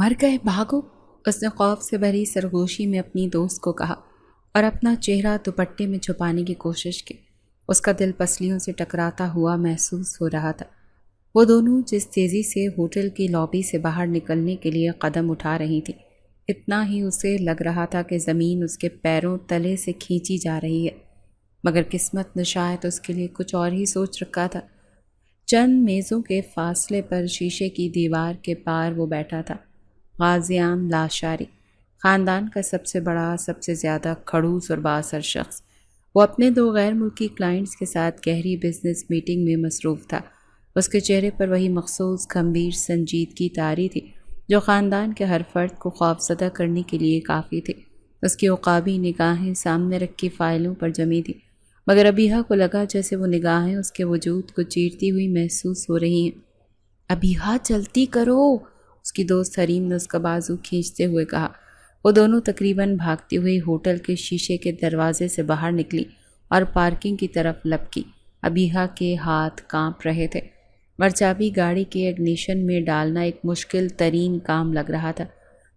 مر گئے، بھاگو، اس نے خوف سے بھری سرگوشی میں اپنی دوست کو کہا اور اپنا چہرہ دوپٹے میں چھپانے کی کوشش کی۔ اس کا دل پسلیوں سے ٹکراتا ہوا محسوس ہو رہا تھا۔ وہ دونوں جس تیزی سے ہوٹل کی لابی سے باہر نکلنے کے لیے قدم اٹھا رہی تھی، اتنا ہی اسے لگ رہا تھا کہ زمین اس کے پیروں تلے سے کھینچی جا رہی ہے، مگر قسمت نے شاید اس کے لیے کچھ اور ہی سوچ رکھا تھا۔ چند میزوں کے فاصلے پر شیشے کی دیوار کے پار وہ بیٹھا تھا، غازیان لاشاری، خاندان کا سب سے بڑا، سب سے زیادہ کھڑوس اور بااثر شخص۔ وہ اپنے دو غیر ملکی کلائنٹس کے ساتھ گہری بزنس میٹنگ میں مصروف تھا۔ اس کے چہرے پر وہی مخصوص گمبھیر سنجیدگی طاری تھی جو خاندان کے ہر فرد کو خوفزدہ کرنے کے لیے کافی تھی۔ اس کی عقابی نگاہیں سامنے رکھی فائلوں پر جمی تھی، مگر ابیہا کو لگا جیسے وہ نگاہیں اس کے وجود کو چیرتی ہوئی محسوس ہو رہی ہیں۔ ابیہا جلدی کرو، اس کی دوست حریم نے اس کا بازو کھینچتے ہوئے کہا۔ وہ دونوں تقریباً بھاگتی ہوئی ہوٹل کے شیشے کے دروازے سے باہر نکلی اور پارکنگ کی طرف لپکی۔ ابیہا کے ہاتھ کانپ رہے تھے اور چابی گاڑی کے اگنیشن میں ڈالنا ایک مشکل ترین کام لگ رہا تھا۔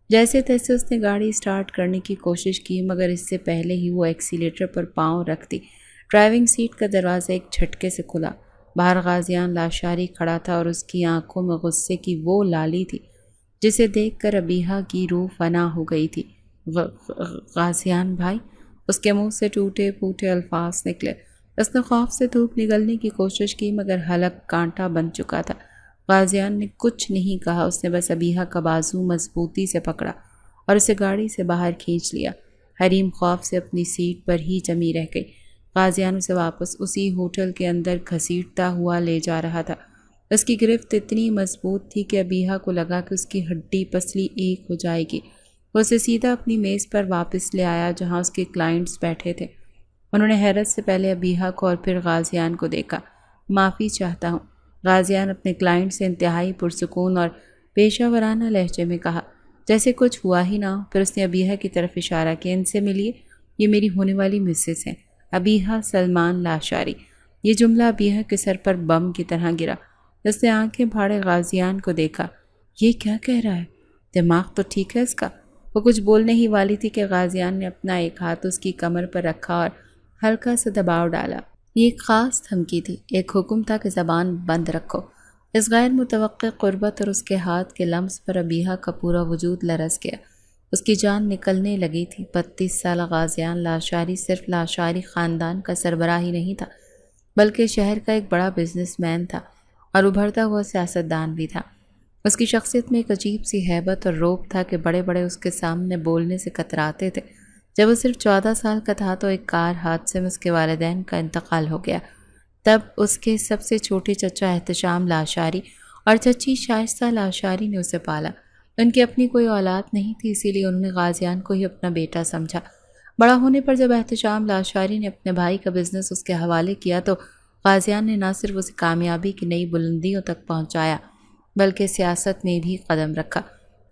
جیسے تیسے اس نے گاڑی سٹارٹ کرنے کی کوشش کی، مگر اس سے پہلے ہی وہ ایکسیلیٹر پر پاؤں رکھ دی۔ ڈرائیونگ سیٹ کا دروازہ ایک جھٹکے سے کھلا۔ باہر غازیان لاشاری کھڑا تھا اور اس کی آنکھوں میں غصے کی وہ لالی تھی جسے دیکھ کر ابیہا کی روح فنا ہو گئی تھی۔ غازیان بھائی، اس کے منہ سے ٹوٹے پھوٹے الفاظ نکلے۔ اس نے خوف سے دھوپ نگلنے کی کوشش کی، مگر حلق کانٹا بن چکا تھا۔ غازیان نے کچھ نہیں کہا، اس نے بس ابیہا کا بازو مضبوطی سے پکڑا اور اسے گاڑی سے باہر کھینچ لیا۔ حریم خوف سے اپنی سیٹ پر ہی جمی رہ گئی۔ غازیان اسے واپس اسی ہوٹل کے اندر گھسیٹتا ہوا لے جا رہا تھا۔ اس کی گرفت اتنی مضبوط تھی کہ ابیہا کو لگا کہ اس کی ہڈی پسلی ایک ہو جائے گی۔ وہ اسے سیدھا اپنی میز پر واپس لے آیا جہاں اس کے کلائنٹس بیٹھے تھے۔ انہوں نے حیرت سے پہلے ابیہا کو اور پھر غازیان کو دیکھا۔ معافی چاہتا ہوں، غازیان اپنے کلائنٹ سے انتہائی پرسکون اور پیشہ ورانہ لہجے میں کہا، جیسے کچھ ہوا ہی نہ ہو۔ پھر اس نے ابیہا کی طرف اشارہ کیا، ان سے ملیے، یہ میری ہونے والی مسز ہیں، ابیہا سلمان لاشاری۔ یہ جملہ ابیہا کے سر پر بم کی طرح گرا۔ اس نے آنکھیں پھاڑے غازیان کو دیکھا۔ یہ کیا کہہ رہا ہے؟ دماغ تو ٹھیک ہے اس کا؟ وہ کچھ بولنے ہی والی تھی کہ غازیان نے اپنا ایک ہاتھ اس کی کمر پر رکھا اور ہلکا سا دباؤ ڈالا۔ یہ ایک خاص دھمکی تھی، ایک حکم تھا کہ زبان بند رکھو۔ اس غیر متوقع قربت اور اس کے ہاتھ کے لمس پر ابیہا کا پورا وجود لرز گیا۔ اس کی جان نکلنے لگی تھی۔ 32 سالہ غازیان لاشاری صرف لاشاری خاندان کا سربراہ ہی نہیں تھا، بلکہ شہر کا ایک بڑا بزنس مین تھا اور ابھرتا ہوا سیاستدان بھی تھا۔ اس کی شخصیت میں ایک عجیب سی ہیبت اور روب تھا کہ بڑے بڑے اس کے سامنے بولنے سے کتراتے تھے۔ جب وہ صرف 14 سال کا تھا تو ایک کار حادثے میں اس کے والدین کا انتقال ہو گیا۔ تب اس کے سب سے چھوٹے چچا احتشام لاشاری اور چچی شائستہ لاشاری نے اسے پالا۔ ان کی اپنی کوئی اولاد نہیں تھی، اسی لیے انہوں نے غازیان کو ہی اپنا بیٹا سمجھا۔ بڑا ہونے پر جب احتشام لاشاری نے اپنے بھائی کا بزنس اس کے حوالے کیا تو غازیان نے نہ صرف اسے کامیابی کی نئی بلندیوں تک پہنچایا بلکہ سیاست میں بھی قدم رکھا۔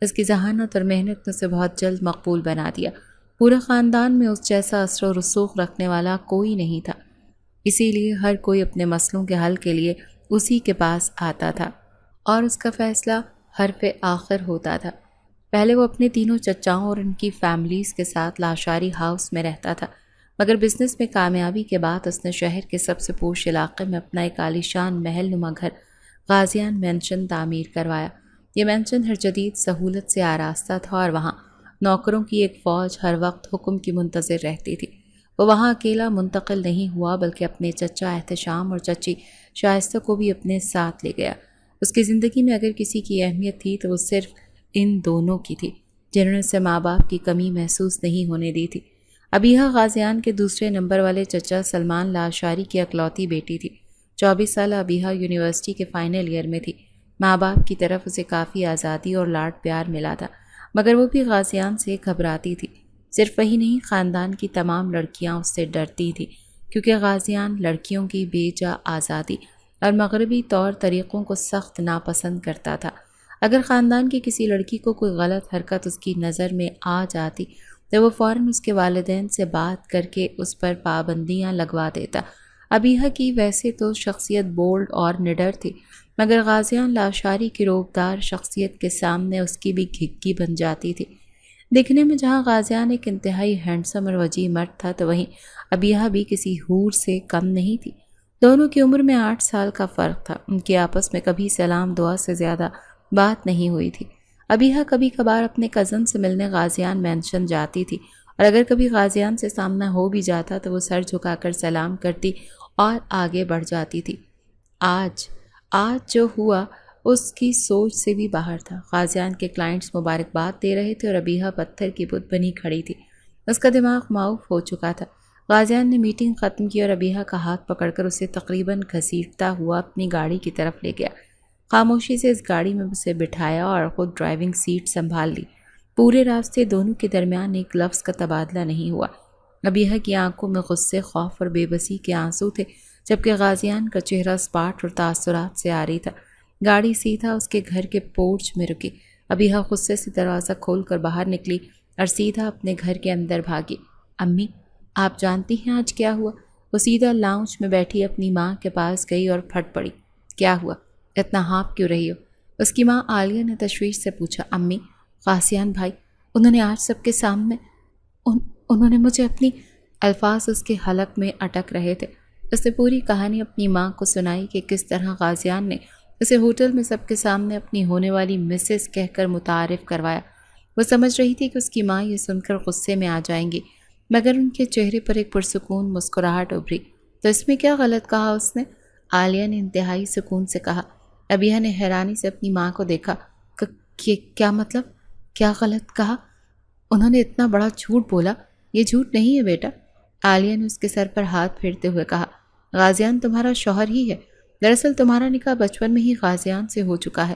اس کی ذہانت اور محنت نے اسے بہت جلد مقبول بنا دیا۔ پورے خاندان میں اس جیسا اثر و رسوخ رکھنے والا کوئی نہیں تھا، اسی لیے ہر کوئی اپنے مسئلوں کے حل کے لیے اسی کے پاس آتا تھا اور اس کا فیصلہ حرف آخر ہوتا تھا۔ پہلے وہ اپنے تینوں چچاؤں اور ان کی فیملیز کے ساتھ لاشاری ہاؤس میں رہتا تھا، مگر بزنس میں کامیابی کے بعد اس نے شہر کے سب سے پوش علاقے میں اپنا ایک عالیشان محل نما گھر غازیان مینشن تعمیر کروایا۔ یہ مینشن ہر جدید سہولت سے آراستہ تھا اور وہاں نوکروں کی ایک فوج ہر وقت حکم کی منتظر رہتی تھی۔ وہ وہاں اکیلا منتقل نہیں ہوا بلکہ اپنے چچا احتشام اور چچی شائستہ کو بھی اپنے ساتھ لے گیا۔ اس کی زندگی میں اگر کسی کی اہمیت تھی تو وہ صرف ان دونوں کی تھی، جنہوں نے اسے ماں باپ کی کمی محسوس نہیں ہونے دی تھی۔ ابیہا غازیان کے دوسرے نمبر والے چچا سلمان لاشاری کی اکلوتی بیٹی تھی۔ 24 سالہ ابیہا یونیورسٹی کے فائنل ایئر میں تھی۔ ماں باپ کی طرف اسے کافی آزادی اور لاڈ پیار ملا تھا، مگر وہ بھی غازیان سے گھبراتی تھی۔ صرف وہی نہیں، خاندان کی تمام لڑکیاں اس سے ڈرتی تھیں، کیونکہ غازیان لڑکیوں کی بے جا آزادی اور مغربی طور طریقوں کو سخت ناپسند کرتا تھا۔ اگر خاندان کی کسی لڑکی کو کوئی غلط حرکت اس کی نظر میں آ جاتی تو وہ فوراً اس کے والدین سے بات کر کے اس پر پابندیاں لگوا دیتا۔ ابیہا کی ویسے تو شخصیت بولڈ اور نڈر تھی، مگر غازیان لاشاری کی روبدار شخصیت کے سامنے اس کی بھی گھگی بن جاتی تھی۔ دیکھنے میں جہاں غازیان ایک انتہائی ہینڈسم اور وجیح مرد تھا، تو وہیں ابیہا بھی کسی حور سے کم نہیں تھی۔ دونوں کی عمر میں 8 سال کا فرق تھا۔ ان کے آپس میں کبھی سلام دعا سے زیادہ بات نہیں ہوئی تھی۔ ابیہا کبھی کبھار اپنے کزن سے ملنے غازیان مینشن جاتی تھی، اور اگر کبھی غازیان سے سامنا ہو بھی جاتا تو وہ سر جھکا کر سلام کرتی اور آگے بڑھ جاتی تھی۔ آج جو ہوا اس کی سوچ سے بھی باہر تھا۔ غازیان کے کلائنٹس مبارکباد دے رہے تھے اور ابیہا پتھر کی بت بنی کھڑی تھی۔ اس کا دماغ معاف ہو چکا تھا۔ غازیان نے میٹنگ ختم کی اور ابیہا کا ہاتھ پکڑ کر اسے تقریباً گھسیٹتا ہوا اپنی گاڑی کی طرف لے گیا۔ خاموشی سے اس گاڑی میں اسے بٹھایا اور خود ڈرائیونگ سیٹ سنبھال لی۔ پورے راستے دونوں کے درمیان ایک لفظ کا تبادلہ نہیں ہوا۔ ابیہا کی آنکھوں میں غصے، خوف اور بے بسی کے آنسو تھے، جبکہ غازیان کا چہرہ اسپاٹ اور تاثرات سے عاری تھا۔ گاڑی سیدھا اس کے گھر کے پورچ میں رکی۔ ابیہا غصے سے دروازہ کھول کر باہر نکلی اور سیدھا اپنے گھر کے اندر بھاگی۔ امی، آپ جانتی ہیں آج کیا ہوا؟ وہ سیدھا لاؤنج میں بیٹھی اپنی ماں کے پاس گئی اور پھٹ پڑی۔ کیا ہوا؟ اتنا ہانپ کیوں رہی ہو؟ اس کی ماں عالیہ نے تشویش سے پوچھا۔ امی، غازیان بھائی، انہوں نے آج سب کے سامنے انہوں نے مجھے اپنی الفاظ اس کے حلق میں اٹک رہے تھے۔ اس نے پوری کہانی اپنی ماں کو سنائی کہ کس طرح غازیان نے اسے ہوٹل میں سب کے سامنے اپنی ہونے والی مسز کہہ کر متعارف کروایا۔ وہ سمجھ رہی تھی کہ اس کی ماں یہ سن کر غصے میں آ جائیں گی، مگر ان کے چہرے پر ایک پرسکون مسکراہٹ ابھری۔ تو اس میں کیا غلط کہا اس نے؟ عالیہ نے انتہائی سکون سے کہا۔ ابیہا نے حیرانی سے اپنی ماں کو دیکھا۔ کیا مطلب؟ کیا غلط کہا؟ انہوں نے اتنا بڑا جھوٹ بولا؟ یہ جھوٹ نہیں ہے بیٹا، عالیہ نے اس کے سر پر ہاتھ پھیرتے ہوئے کہا۔ غازیان تمہارا شوہر ہی ہے۔ دراصل تمہارا نکاح بچپن میں ہی غازیان سے ہو چکا ہے۔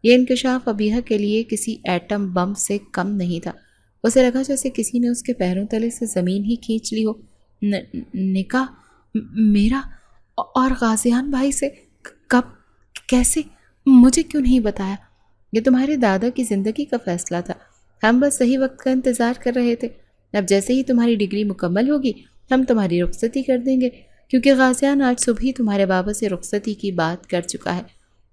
یہ انکشاف ابیہا کے لیے کسی ایٹم بم سے کم نہیں تھا۔ اسے لگا جیسے کسی نے اس کے پیروں تلے سے زمین ہی کھینچ لی ہو۔ نکاح میرا اور غازیان بھائی سے؟ کب؟ کیسے؟ مجھے کیوں نہیں بتایا؟ یہ تمہارے دادا کی زندگی کا فیصلہ تھا، ہم بس صحیح وقت کا انتظار کر رہے تھے۔ اب جیسے ہی تمہاری ڈگری مکمل ہوگی ہم تمہاری رخصتی کر دیں گے، کیونکہ غازیان آج صبح ہی تمہارے بابا سے رخصتی کی بات کر چکا ہے۔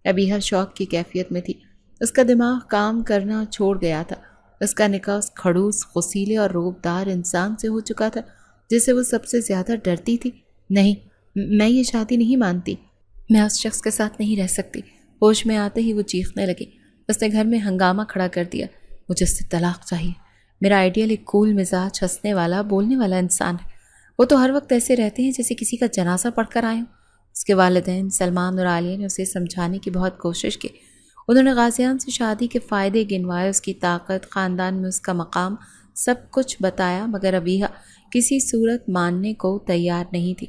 ابیہا شوق کی کیفیت میں تھی۔ اس کا دماغ کام کرنا چھوڑ گیا تھا۔ اس کا نکاح اس کھڑوس، غصیلے اور روبدار انسان سے ہو چکا تھا جس سے وہ سب سے زیادہ ڈرتی تھی۔ نہیں، میں یہ شادی نہیں مانتی، میں اس شخص کے ساتھ نہیں رہ سکتی۔ ہوش میں آتے ہی وہ چیخنے لگی۔ اس نے گھر میں ہنگامہ کھڑا کر دیا۔ مجھے اس سے طلاق چاہیے۔ میرا آئیڈیل ایک کول مزاج، ہنسنے والا، بولنے والا انسان ہے۔ وہ تو ہر وقت ایسے رہتے ہیں جیسے کسی کا جنازہ پڑھ کر آئے ہوں۔ اس کے والدین سلمان اور عالیہ نے اسے سمجھانے کی بہت کوشش کی۔ انہوں نے غازیان سے شادی کے فائدے گنوائے، اس کی طاقت، خاندان میں اس کا مقام، سب کچھ بتایا، مگر ابیہا کسی صورت ماننے کو تیار نہیں تھی۔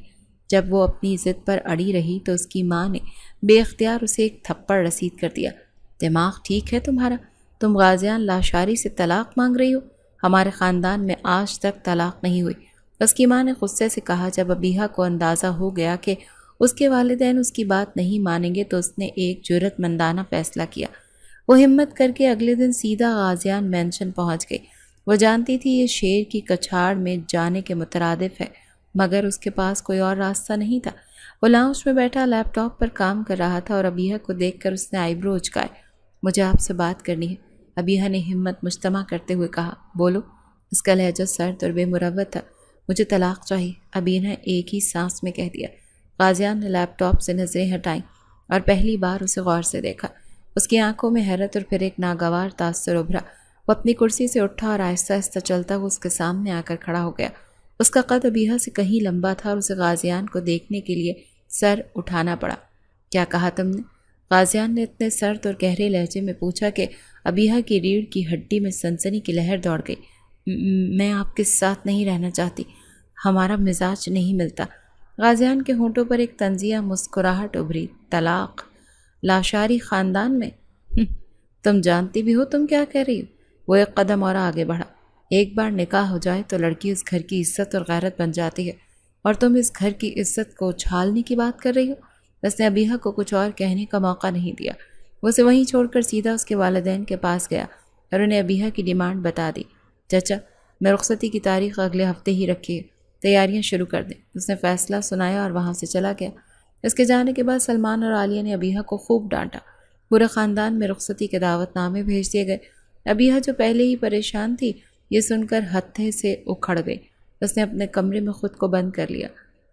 جب وہ اپنی ضد پر اڑی رہی تو اس کی ماں نے بے اختیار اسے ایک تھپڑ رسید کر دیا۔ دماغ ٹھیک ہے تمہارا؟ تم غازیان لاشاری سے طلاق مانگ رہی ہو؟ ہمارے خاندان میں آج تک طلاق نہیں ہوئی، اس کی ماں نے غصے سے کہا۔ جب ابیہا کو اندازہ ہو گیا کہ اس کے والدین اس کی بات نہیں مانیں گے تو اس نے ایک جرأت مندانہ فیصلہ کیا۔ وہ ہمت کر کے اگلے دن سیدھا غازیان مینشن پہنچ گئی۔ وہ جانتی تھی یہ شیر کی کچھاڑ میں جانے کے مترادف ہے، مگر اس کے پاس کوئی اور راستہ نہیں تھا۔ وہ لاؤنج میں بیٹھا لیپ ٹاپ پر کام کر رہا تھا اور ابیہا کو دیکھ کر اس نے آئی برو اچکائے۔ مجھے آپ سے بات کرنی ہے، ابیہا نے ہمت مجتمع کرتے ہوئے کہا۔ بولو۔ اس کا لہجہ سرد اور بے مروت تھا۔ مجھے طلاق چاہیے، ابیہا نے ایک ہی سانس میں کہہ دیا۔ غازیان نے لیپ ٹاپ سے نظریں ہٹائیں اور پہلی بار اسے غور سے دیکھا۔ اس کی آنکھوں میں حیرت اور پھر ایک ناگوار تاثر ابھرا۔ وہ اپنی کرسی سے اٹھا اور آہستہ آہستہ چلتا ہوا اس کے سامنے آ کر کھڑا ہو گیا۔ اس کا قد ابیہا سے کہیں لمبا تھا اور اسے غازیان کو دیکھنے کے لیے سر اٹھانا پڑا۔ کیا کہا تم نے؟ غازیان نے اتنے سرد اور گہرے لہجے میں پوچھا کہ ابیہا کی ریڑھ کی ہڈی میں سنسنی کی لہر دوڑ گئی۔ میں آپ کے ساتھ نہیں رہنا چاہتی، ہمارا مزاج نہیں ملتا۔ غازیان کے ہونٹوں پر ایک طنزیہ مسکراہٹ ابھری۔ طلاق؟ لاشاری خاندان میں؟ تم جانتی بھی ہو تم کیا کہہ رہی ہو؟ وہ ایک قدم اور آگے بڑھا۔ ایک بار نکاح ہو جائے تو لڑکی اس گھر کی عزت اور غیرت بن جاتی ہے، اور تم اس گھر کی عزت کو اچھالنے کی بات کر رہی ہو۔ اس نے ابیہا کو کچھ اور کہنے کا موقع نہیں دیا۔ وہ اسے وہیں چھوڑ کر سیدھا اس کے والدین کے پاس گیا اور انہیں ابیہا کی ڈیمانڈ بتا دی۔ چچا، میں رخصتی کی تاریخ اگلے ہفتے ہی رکھی ہے، تیاریاں شروع کر دیں۔ اس نے فیصلہ سنایا اور وہاں سے چلا گیا۔ اس کے جانے کے بعد سلمان اور عالیہ نے ابیہا کو خوب ڈانٹا۔ پورے خاندان میں رخصتی کے دعوت نامے بھیج دیے گئے۔ ابیہا جو پہلے ہی پریشان تھی، یہ سن کر ہتھے سے اکھڑ گئی۔ اس نے اپنے کمرے میں خود کو بند کر لیا،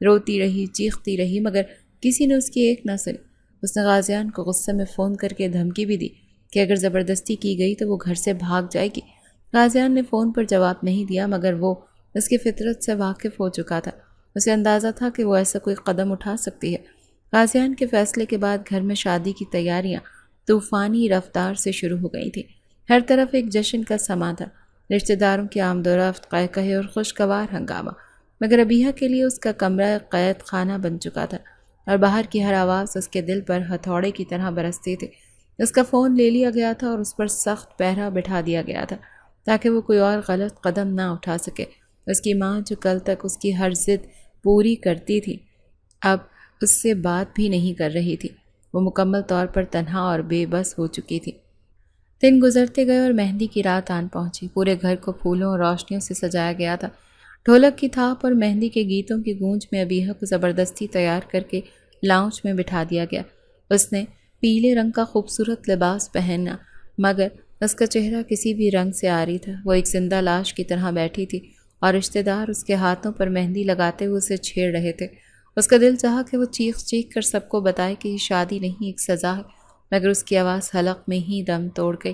روتی رہی، چیختی رہی، مگر کسی نے اس کی ایک نہ سنی۔ اس نے غازیان کو غصے میں فون کر کے دھمکی بھی دی کہ اگر زبردستی کی گئی تو وہ گھر سے بھاگ جائے گی۔ غازیان نے فون پر جواب نہیں دیا، مگر وہ اس کی فطرت سے واقف ہو چکا تھا۔ اسے اندازہ تھا کہ وہ ایسا کوئی قدم اٹھا سکتی ہے۔ غازیان کے فیصلے کے بعد گھر میں شادی کی تیاریاں طوفانی رفتار سے شروع ہو گئی تھیں۔ ہر طرف ایک جشن کا سما تھا، رشتہ داروں کی آمد و رفت، قہقہے اور خوشگوار ہنگامہ، مگر ابیہا کے لیے اس کا کمرہ قید خانہ بن چکا تھا اور باہر کی ہر آواز اس کے دل پر ہتھوڑے کی طرح برستی تھی۔ اس کا فون لے لیا گیا تھا اور اس پر سخت پہرا بٹھا دیا گیا تھا تاکہ وہ کوئی اور غلط قدم نہ اٹھا سکے۔ اس کی ماں جو کل تک اس کی ہر ضد پوری کرتی تھی، اب اس سے بات بھی نہیں کر رہی تھی۔ وہ مکمل طور پر تنہا اور بے بس ہو چکی تھی۔ دن گزرتے گئے اور مہندی کی رات آن پہنچی۔ پورے گھر کو پھولوں اور روشنیوں سے سجایا گیا تھا۔ ڈھولک کی تھاپ اور مہندی کے گیتوں کی گونج میں ابیہا کو زبردستی تیار کر کے لاؤنج میں بٹھا دیا گیا۔ اس نے پیلے رنگ کا خوبصورت لباس پہنا، مگر اس کا چہرہ کسی بھی رنگ سے عاری تھا۔ وہ ایک زندہ لاش کی طرح بیٹھی تھی اور رشتہ دار اس کے ہاتھوں پر مہندی لگاتے ہوئے اسے چھیڑ رہے تھے۔ اس کا دل چاہا کہ وہ چیخ چیخ کر سب کو بتائے کہ یہ شادی نہیں، ایک سزا ہے، مگر اس کی آواز حلق میں ہی دم توڑ گئی۔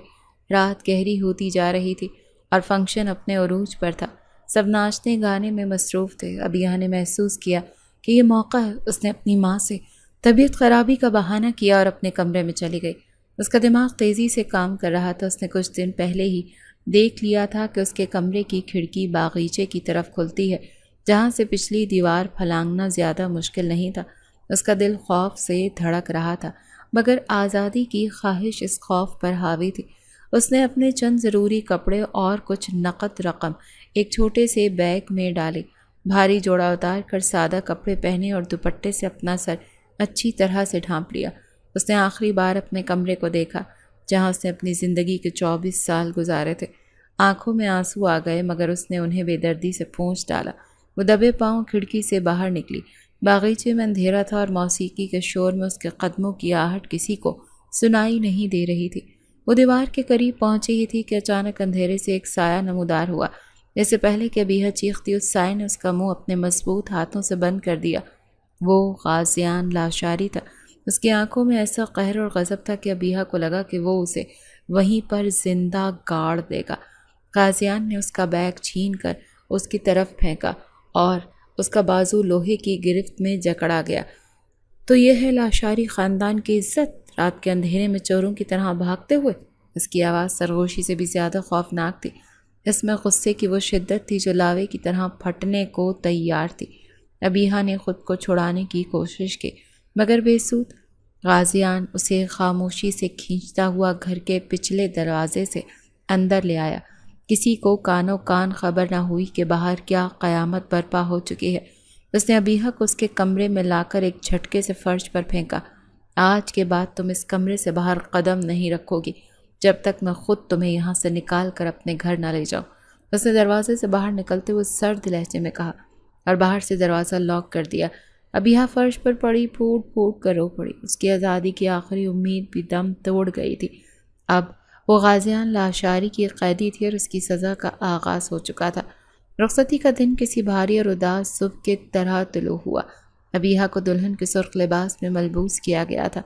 رات گہری ہوتی جا رہی تھی اور فنکشن اپنے عروج پر تھا۔ سب ناچنے گانے میں مصروف تھے۔ ابیہا نے محسوس کیا کہ یہ موقع ہے۔ اس نے اپنی ماں سے طبیعت خرابی کا بہانہ کیا اور اپنے کمرے میں چلی گئی۔ اس کا دماغ تیزی سے کام کر رہا تھا۔ اس نے کچھ دن پہلے ہی دیکھ لیا تھا کہ اس کے کمرے کی کھڑکی باغیچے کی طرف کھلتی ہے، جہاں سے پچھلی دیوار پھلانگنا زیادہ مشکل نہیں تھا۔ اس کا دل خوف سے دھڑک رہا تھا، مگر آزادی کی خواہش اس خوف پر حاوی تھی۔ اس نے اپنے چند ضروری کپڑے اور کچھ نقد رقم ایک چھوٹے سے بیگ میں ڈالے، بھاری جوڑا اتار کر سادہ کپڑے پہنے اور دوپٹے سے اپنا سر اچھی طرح سے ڈھانپ لیا۔ اس نے آخری بار اپنے کمرے کو دیکھا جہاں اس نے اپنی زندگی کے 24 سال گزارے تھے۔ آنکھوں میں آنسو آ گئے، مگر اس نے انہیں بے دردی سے پونچھ ڈالا۔ وہ دبے پاؤں کھڑکی سے باہر نکلی۔ باغیچے میں اندھیرا تھا اور موسیقی کے شور میں اس کے قدموں کی آہٹ کسی کو سنائی نہیں دے رہی تھی۔ وہ دیوار کے قریب پہنچی ہی تھی کہ اچانک اندھیرے سے ایک سایہ نمودار ہوا۔ اس سے پہلے کہ ابیہا چیختی، اس سائے نے اس کا منہ اپنے مضبوط ہاتھوں سے بند کر دیا۔ وہ غازیان لاشاری تھا۔ اس کی آنکھوں میں ایسا قہر اور غضب تھا کہ ابیہا کو لگا کہ وہ اسے وہیں پر زندہ گاڑ دے گا۔ غازیان نے اس کا بیگ چھین کر اس کی طرف پھینکا اور اس کا بازو لوہے کی گرفت میں جکڑا گیا۔ تو یہ ہے لاشاری خاندان کی عزت، رات کے اندھیرے میں چوروں کی طرح بھاگتے ہوئے۔ اس کی آواز سرگوشی سے بھی زیادہ خوفناک تھی۔ اس میں غصے کی وہ شدت تھی جو لاوے کی طرح پھٹنے کو تیار تھی۔ ابیہا نے خود کو چھڑانے کی کوشش کی، مگر بے سود۔ غازیان اسے خاموشی سے کھینچتا ہوا گھر کے پچھلے دروازے سے اندر لے آیا۔ کسی کو کانوں کان خبر نہ ہوئی کہ باہر کیا قیامت برپا ہو چکی ہے۔ اس نے ابیہا کو اس کے کمرے میں لا کر ایک جھٹکے سے فرش پر پھینکا۔ آج کے بعد تم اس کمرے سے باہر قدم نہیں رکھو گی جب تک میں خود تمہیں یہاں سے نکال کر اپنے گھر نہ لے جاؤں۔ اس نے دروازے سے باہر نکلتے ہوئے سرد لہجے میں کہا اور باہر سے دروازہ لاک کر دیا۔ ابیہا فرش پر پڑی پھوٹ پھوٹ کر رو پڑی۔ اس کی آزادی کی آخری امید بھی دم توڑ گئی تھی۔ اب وہ غازیان لاشاری کی قیدی تھی اور اس کی سزا کا آغاز ہو چکا تھا۔ رخصتی کا دن کسی بھاری اور اداس صبح کی طرح طلوع ہوا۔ ابیہا کو دلہن کے سرخ لباس میں ملبوس کیا گیا تھا۔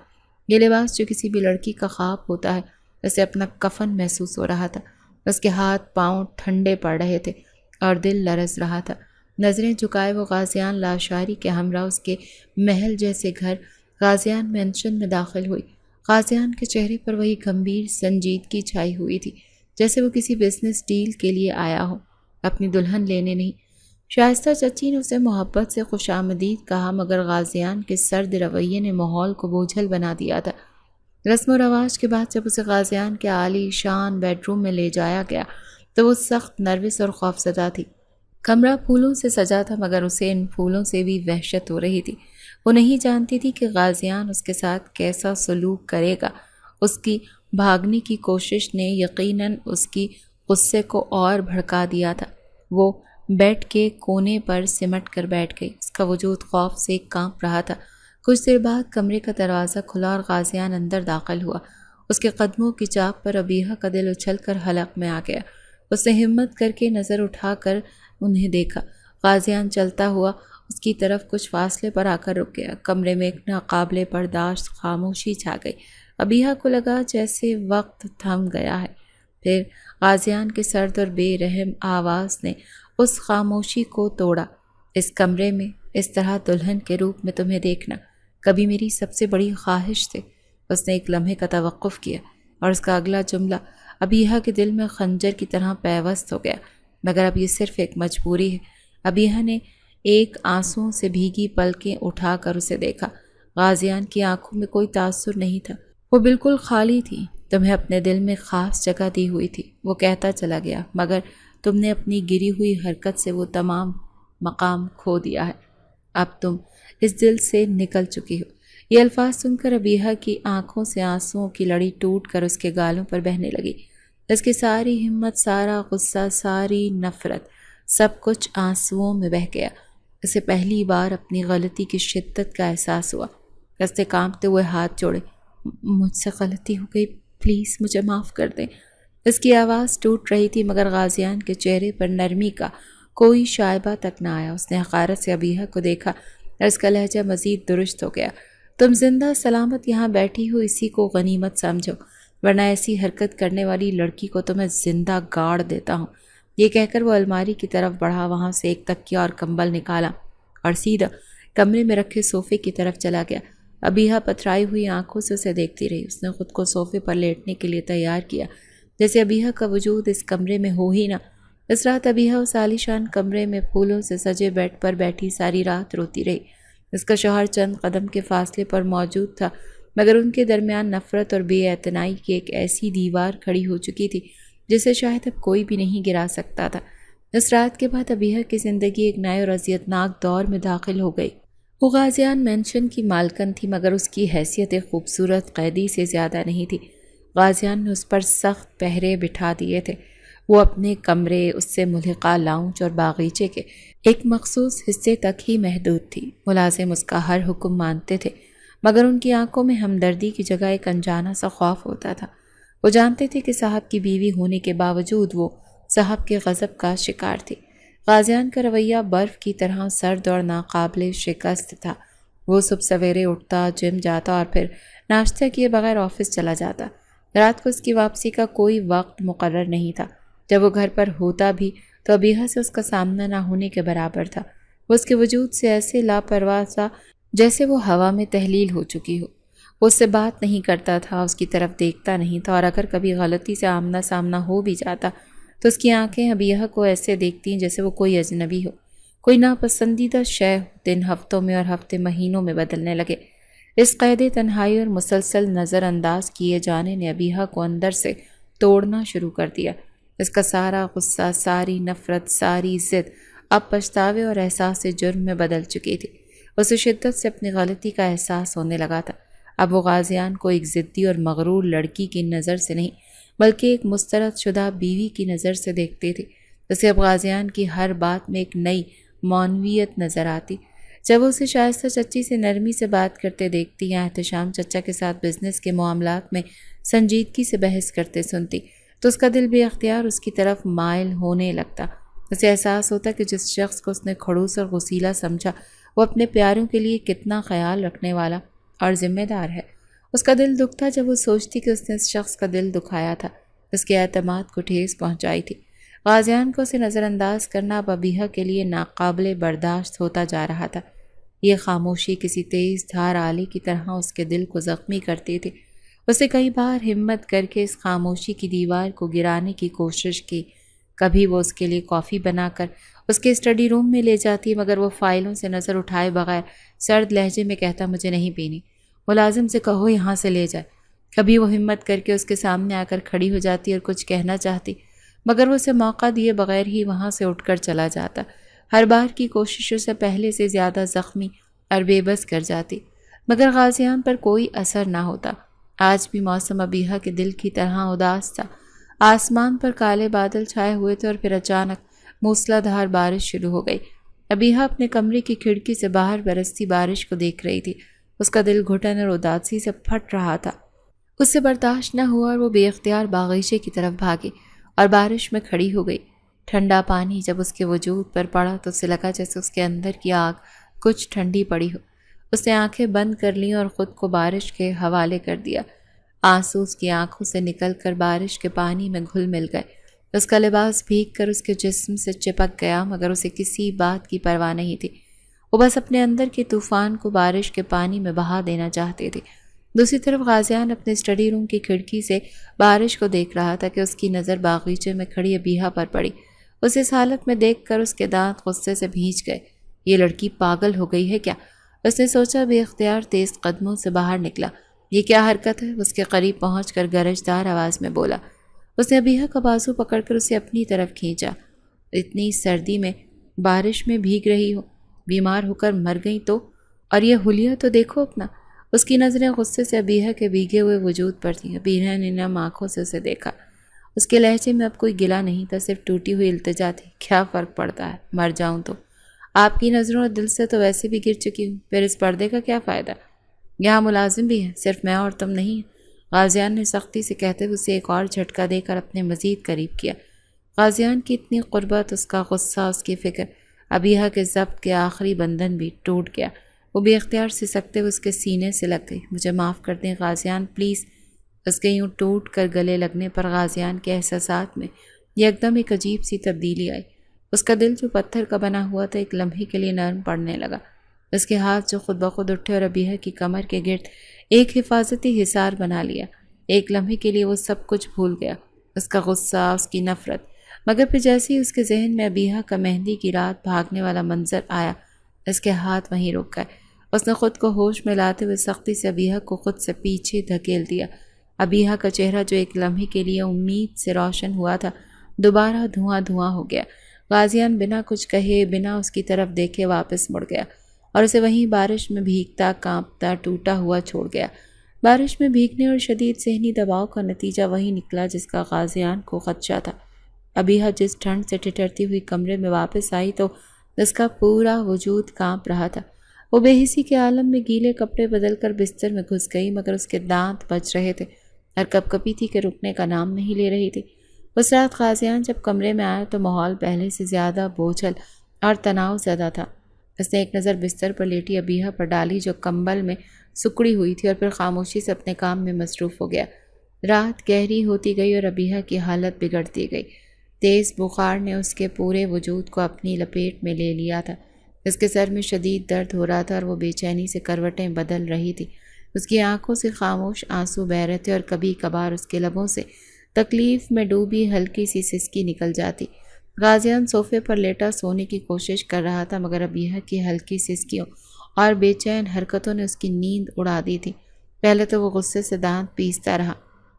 یہ لباس جو کسی بھی لڑکی کا خواب ہوتا ہے، اسے اپنا کفن محسوس ہو رہا تھا۔ اس کے ہاتھ پاؤں ٹھنڈے پڑ رہے تھے اور دل لرز رہا تھا۔ نظریں جھکائے وہ غازیان لاشاری کے ہمراہ اس کے محل جیسے گھر غازیان مینشن میں داخل ہوئی۔ غازیان کے چہرے پر وہی گمبھیر سنجیدگی چھائی ہوئی تھی، جیسے وہ کسی بزنس ڈیل کے لیے آیا ہو، اپنی دلہن لینے نہیں۔ شائستہ چچی نے اسے محبت سے خوش آمدید کہا، مگر غازیان کے سرد رویے نے ماحول کو بوجھل بنا دیا تھا۔ رسم و رواج کے بعد جب اسے غازیان کے عالی شان بیڈ روم میں لے جایا گیا تو وہ سخت نروس اور خوفزدہ تھی۔ کمرہ پھولوں سے سجا تھا، مگر اسے ان پھولوں سے بھی وحشت ہو رہی تھی۔ وہ نہیں جانتی تھی کہ غازیان اس کے ساتھ کیسا سلوک کرے گا۔ اس کی بھاگنے کی کوشش نے یقیناً اس کی غصے کو اور بھڑکا دیا تھا۔ وہ بیڈ کے کونے پر سمٹ کر بیٹھ گئی۔ اس کا وجود خوف سے کانپ رہا تھا۔ کچھ دیر بعد کمرے کا دروازہ کھلا اور غازیان اندر داخل ہوا۔ اس کے قدموں کی چاپ پر ابیحہ کا دل اچھل کر حلق میں آ گیا۔ اس نے ہمت کر کے نظر اٹھا کر انہیں دیکھا۔ غازیان چلتا ہوا اس کی طرف کچھ فاصلے پر آ کر رک گیا۔ کمرے میں ایک ناقابل برداشت خاموشی چھا گئی۔ ابیحہ کو لگا جیسے وقت تھم گیا ہے۔ پھر غازیان کے سرد اور بے رحم آواز نے اس خاموشی کو توڑا۔ اس کمرے میں اس طرح دلہن کے روپ میں تمہیں دیکھنا کبھی میری سب سے بڑی خواہش تھی۔ اس نے ایک لمحے کا توقف کیا اور اس کا اگلا جملہ ابیحہ کے دل میں خنجر کی طرح پیوست ہو گیا۔ مگر اب یہ صرف ایک مجبوری ہے۔ ابیحہ نے ایک آنسوؤں سے بھیگی پلکیں اٹھا کر اسے دیکھا۔ غازیان کی آنکھوں میں کوئی تاثر نہیں تھا، وہ بالکل خالی تھی۔ تمہیں اپنے دل میں خاص جگہ دی ہوئی تھی، وہ کہتا چلا گیا، مگر تم نے اپنی گری ہوئی حرکت سے وہ تمام مقام کھو دیا ہے۔ اب تم اس دل سے نکل چکی ہو۔ یہ الفاظ سن کر ابیحہ کی آنکھوں سے آنسوؤں کی لڑی ٹوٹ کر اس کے گالوں پر بہنے لگی۔ اس کی ساری ہمت، سارا غصہ، ساری نفرت، سب کچھ آنسوؤں میں بہہ گیا۔ اسے پہلی بار اپنی غلطی کی شدت کا احساس ہوا۔ اس نے کانپتے ہوئے ہاتھ جوڑے۔ مجھ سے غلطی ہو گئی، پلیز مجھے معاف کر دیں۔ اس کی آواز ٹوٹ رہی تھی مگر غازیان کے چہرے پر نرمی کا کوئی شائبہ تک نہ آیا۔ اس نے حقارت سے ابیحہ کو دیکھا اور اس کا لہجہ مزید درست ہو گیا۔ تم زندہ سلامت یہاں بیٹھی ہو، اسی کو غنیمت سمجھو، ورنہ ایسی حرکت کرنے والی لڑکی کو تو میں زندہ گاڑ دیتا ہوں۔ یہ کہہ کر وہ الماری کی طرف بڑھا، وہاں سے ایک تکیہ اور کمبل نکالا اور سیدھا کمرے میں رکھے صوفے کی طرف چلا گیا۔ ابیحہ پتھرائی ہوئی آنکھوں سے اسے دیکھتی رہی۔ اس نے خود کو صوفے پر لیٹنے کے لیے تیار کیا، جیسے ابیحہ کا وجود اس کمرے میں ہو ہی نہ۔ اس رات ابیحہ اس عالیشان کمرے میں پھولوں سے سجے بیڈ پر بیٹھی ساری رات روتی رہی۔ اس کا شوہر چند قدم کے فاصلے پر موجود تھا، مگر ان کے درمیان نفرت اور بے اعتنائی کی ایک ایسی دیوار کھڑی ہو چکی تھی جسے شاید اب کوئی بھی نہیں گرا سکتا تھا۔ اس رات کے بعد ابیحہ کی زندگی ایک نئے اور اذیتناک دور میں داخل ہو گئی۔ وہ غازیان مینشن کی مالکن تھی، مگر اس کی حیثیت ایک خوبصورت قیدی سے زیادہ نہیں تھی۔ غازیان نے اس پر سخت پہرے بٹھا دیے تھے۔ وہ اپنے کمرے، اس سے ملحقہ لاؤنج اور باغیچے کے ایک مخصوص حصے تک ہی محدود تھی۔ ملازم اس کا ہر حکم مانتے تھے، مگر ان کی آنکھوں میں ہمدردی کی جگہ ایک انجانہ سا خوف ہوتا تھا۔ وہ جانتے تھے کہ صاحب کی بیوی ہونے کے باوجود وہ صاحب کے غضب کا شکار تھی۔ غازیان کا رویہ برف کی طرح سرد اور ناقابل شکست تھا۔ وہ صبح سویرے اٹھتا، جم جاتا اور پھر ناشتہ کیے بغیر آفس چلا جاتا۔ رات کو اس کی واپسی کا کوئی وقت مقرر نہیں تھا۔ جب وہ گھر پر ہوتا بھی تو ابیحہ سے اس کا سامنا نہ ہونے کے برابر تھا۔ وہ اس کے وجود سے ایسے لاپرواہ تھا جیسے وہ ہوا میں تحلیل ہو چکی ہو۔ وہ اس سے بات نہیں کرتا تھا، اس کی طرف دیکھتا نہیں تھا، اور اگر کبھی غلطی سے آمنا سامنا ہو بھی جاتا تو اس کی آنکھیں ابیحہ کو ایسے دیکھتی جیسے وہ کوئی اجنبی ہو، کوئی ناپسندیدہ شے ہو۔ دن ہفتوں میں اور ہفتے مہینوں میں بدلنے لگے۔ اس قید تنہائی اور مسلسل نظر انداز کیے جانے نے ابیحہ کو اندر سے توڑنا شروع کر دیا۔ اس کا سارا غصہ، ساری نفرت، ساری ضد اب پچھتاوے اور احساس جرم میں بدل چکی تھی۔ اسے شدت سے اپنی غلطی کا احساس ہونے لگا تھا۔ اب وہ غازیان کو ایک ضدی اور مغرور لڑکی کی نظر سے نہیں بلکہ ایک مسترد شدہ بیوی کی نظر سے دیکھتے تھے۔ اسے اب غازیان کی ہر بات میں ایک نئی معنویت نظر آتی۔ جب وہ اسے شائستہ چچی سے نرمی سے بات کرتے دیکھتی یا احتشام چچا کے ساتھ بزنس کے معاملات میں سنجیدگی سے بحث کرتے سنتی تو اس کا دل بے اختیار اس کی طرف مائل ہونے لگتا۔ اسے احساس ہوتا کہ جس شخص کو اس نے کھڑوس اور غسیلہ سمجھا وہ اپنے پیاروں کے لیے کتنا خیال رکھنے والا اور ذمہ دار ہے۔ اس کا دل دکھتا جب وہ سوچتی کہ اس نے اس شخص کا دل دکھایا تھا، اس کے اعتماد کو ٹھیس پہنچائی تھی۔ غازیان کو اسے نظر انداز کرنا اب ابیحہ کے لیے ناقابل برداشت ہوتا جا رہا تھا۔ یہ خاموشی کسی تیز دھار آلے کی طرح اس کے دل کو زخمی کرتی تھی۔ اسے کئی بار ہمت کر کے اس خاموشی کی دیوار کو گرانے کی کوشش کی۔ کبھی وہ اس کے لیے کافی بنا کر اس کے اسٹڈی روم میں لے جاتی، مگر وہ فائلوں سے نظر اٹھائے بغیر سرد لہجے میں کہتا، مجھے نہیں پینی، ملازم سے کہو یہاں سے لے جائے۔ کبھی وہ ہمت کر کے اس کے سامنے آ کر کھڑی ہو جاتی اور کچھ کہنا چاہتی، مگر وہ اسے موقع دیے بغیر ہی وہاں سے اٹھ کر چلا جاتا۔ ہر بار کی کوششوں سے پہلے سے زیادہ زخمی اور بے بس کر جاتی، مگر غازیان پر کوئی اثر نہ ہوتا۔ آج بھی موسم ابیحہ کے دل کی طرح اداس تھا۔ آسمان پر کالے بادل چھائے ہوئے تھے اور پھر اچانک موسلا دھار بارش شروع ہو گئی۔ ابیحہ اپنے کمرے کی کھڑکی سے باہر برستی بارش کو دیکھ رہی تھی۔ اس کا دل گھٹن اور اداسی سے پھٹ رہا تھا۔ اس سے برداشت نہ ہوا اور وہ بے اختیار باغیچے کی طرف بھاگی اور بارش میں کھڑی ہو گئی۔ ٹھنڈا پانی جب اس کے وجود پر پڑا تو اسے لگا جیسے اس کے اندر کی آگ کچھ ٹھنڈی پڑی ہو۔ اس نے آنکھیں بند کر لیں اور خود کو بارش کے حوالے کر دیا۔ آنسو اس کی آنکھوں سے نکل کر بارش کے پانی میں گھل مل گئے۔ اس کا لباس بھیگ کر اس کے جسم سے چپک گیا، مگر اسے کسی بات کی پرواہ نہیں تھی۔ وہ بس اپنے اندر کے طوفان کو بارش کے پانی میں بہا دینا چاہتے تھے۔ دوسری طرف غازیان اپنے اسٹڈی روم کی کھڑکی سے بارش کو دیکھ رہا تھا کہ اس کی نظر باغیچے میں کھڑی ابیہا پر پڑی۔ اسے اس حالت میں دیکھ کر اس کے دانت غصے سے بھیج گئے۔ یہ لڑکی پاگل ہو گئی ہے کیا؟ اس نے سوچا، بے اختیار تیز قدموں سے باہر نکلا۔ یہ کیا حرکت ہے؟ اس کے قریب پہنچ کر گرجدار آواز میں بولا۔ اس نے ابیہا کا بازو پکڑ کر اسے اپنی طرف کھینچا۔ اتنی سردی میں بارش میں بھیگ رہی ہو، بیمار ہو کر مر گئی تو؟ اور یہ حلیہ تو دیکھو اپنا۔ اس کی نظریں غصے سے ابیہا کے بھیگے ہوئے وجود پر تھیں۔ ابیہا نے نم آنکھوں سے اسے دیکھا۔ اس کے لہجے میں اب کوئی گلہ نہیں تھا، صرف ٹوٹی ہوئی التجا تھی۔ کیا فرق پڑتا ہے، مر جاؤں تو؟ آپ کی نظروں اور دل سے تو ویسے بھی گر چکی ہوں، پھر اس پردے کا کیا فائدہ؟ یہاں ملازم بھی ہیں، صرف میں اور تم نہیں۔ غازیان نے سختی سے کہتے ہوئے اسے ایک اور جھٹکا دے کر اپنے مزید قریب کیا۔ غازیان کی اتنی قربت، اس کا غصہ، اس کی فکر، ابیہا کے ضبط کے آخری بندھن بھی ٹوٹ گیا۔ وہ بے اختیار سے سکتے ہوئے اس کے سینے سے لگ گئی۔ مجھے معاف کر دیں غازیان، پلیز۔ اس کے یوں ٹوٹ کر گلے لگنے پر غازیان کے احساسات میں یکدم ایک عجیب سی تبدیلی آئی۔ اس کا دل جو پتھر کا بنا ہوا تھا ایک لمحے کے لیے نرم پڑنے لگا۔ اس کے ہاتھ جو خود بخود اٹھے اور ابیہا کی کمر کے گرد ایک حفاظتی حصار بنا لیا۔ ایک لمحے کے لیے وہ سب کچھ بھول گیا، اس کا غصہ، اس کی نفرت، مگر پھر جیسے ہی اس کے ذہن میں ابیہا کا مہندی کی رات بھاگنے والا منظر آیا، اس کے ہاتھ وہیں رک گئے۔ اس نے خود کو ہوش میں لاتے ہوئے سختی سے ابیہا کو خود سے پیچھے دھکیل دیا۔ ابیہا کا چہرہ جو ایک لمحے کے لیے امید سے روشن ہوا تھا، دوبارہ دھواں دھواں ہو گیا۔ غازیان بنا کچھ کہے، بنا اس کی طرف دیکھے واپس مڑ گیا اور اسے وہیں بارش میں بھیگتا، کانپتا، ٹوٹا ہوا چھوڑ گیا۔ بارش میں بھیگنے اور شدید ذہنی دباؤ کا نتیجہ وہی نکلا جس کا غازیان کو خدشہ تھا۔ ابیہا جس ٹھنڈ سے ٹھٹرتی ہوئی کمرے میں واپس آئی تو اس کا پورا وجود کانپ رہا تھا۔ وہ بے حسی کے عالم میں گیلے کپڑے بدل کر بستر میں گھس گئی، مگر اس کے دانت بچ رہے تھے اور کپکپی تھی کہ رکنے کا نام نہیں لے رہی تھی۔ اس رات غازیان جب کمرے میں آیا تو ماحول پہلے سے زیادہ بوجھل اور تناؤ زدہ تھا۔ اس نے ایک نظر بستر پر لیٹی ابیہا پر ڈالی جو کمبل میں سکڑی ہوئی تھی، اور پھر خاموشی سے اپنے کام میں مصروف ہو گیا۔ رات گہری ہوتی گئی اور ابیہا کی حالت بگڑتی گئی۔ تیز بخار نے اس کے پورے وجود کو اپنی لپیٹ میں لے لیا تھا۔ اس کے سر میں شدید درد ہو رہا تھا اور وہ بے چینی سے کروٹیں بدل رہی تھی۔ اس کی آنکھوں سے خاموش آنسو بہہ رہے تھے اور کبھی کبھار اس کے لبوں سے تکلیف میں ڈوبی ہلکی سی سسکی نکل جاتی۔ غازیان صوفے پر لیٹا سونے کی کوشش کر رہا تھا، مگر ابیہا کی ہلکی سسکیوں اور بے چین حرکتوں نے اس کی نیند اڑا دی تھی۔ پہلے تو وہ غصے سے دانت پیستا رہا۔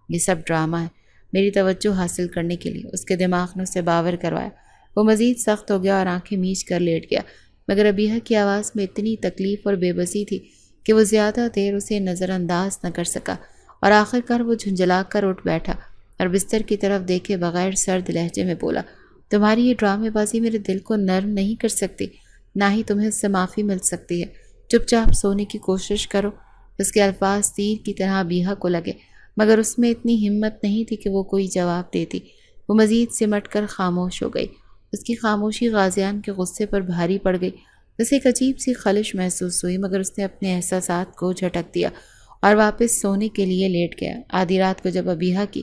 یہ سب ڈرامہ ہے، میری توجہ حاصل کرنے کے لیے، اس کے دماغ نے اسے باور کروایا۔ وہ مزید سخت ہو گیا اور آنکھیں میچ کر لیٹ گیا، مگر ابیہا کی آواز میں اتنی تکلیف اور بے بسی تھی کہ وہ زیادہ دیر اسے نظر انداز نہ کر سکا، اور آخر کار وہ جھنجھلا کر اٹھ بیٹھا اور بستر کی طرف دیکھے بغیر سرد لہجے میں بولا، تمہاری یہ ڈرامے بازی میرے دل کو نرم نہیں کر سکتی، نہ ہی تمہیں اس سے معافی مل سکتی ہے۔ چپ چاپ سونے کی کوشش کرو۔ اس کے الفاظ تیر کی طرح ابیہا کو لگے، مگر اس میں اتنی ہمت نہیں تھی کہ وہ کوئی جواب دیتی۔ وہ مزید سمٹ کر خاموش ہو گئی۔ اس کی خاموشی غازیان کے غصے پر بھاری پڑ گئی۔ اسے ایک عجیب سی خلش محسوس ہوئی، مگر اس نے اپنے احساسات کو جھٹک دیا اور واپس سونے کے لیے لیٹ گیا۔ آدھی رات کو جب ابیہا کی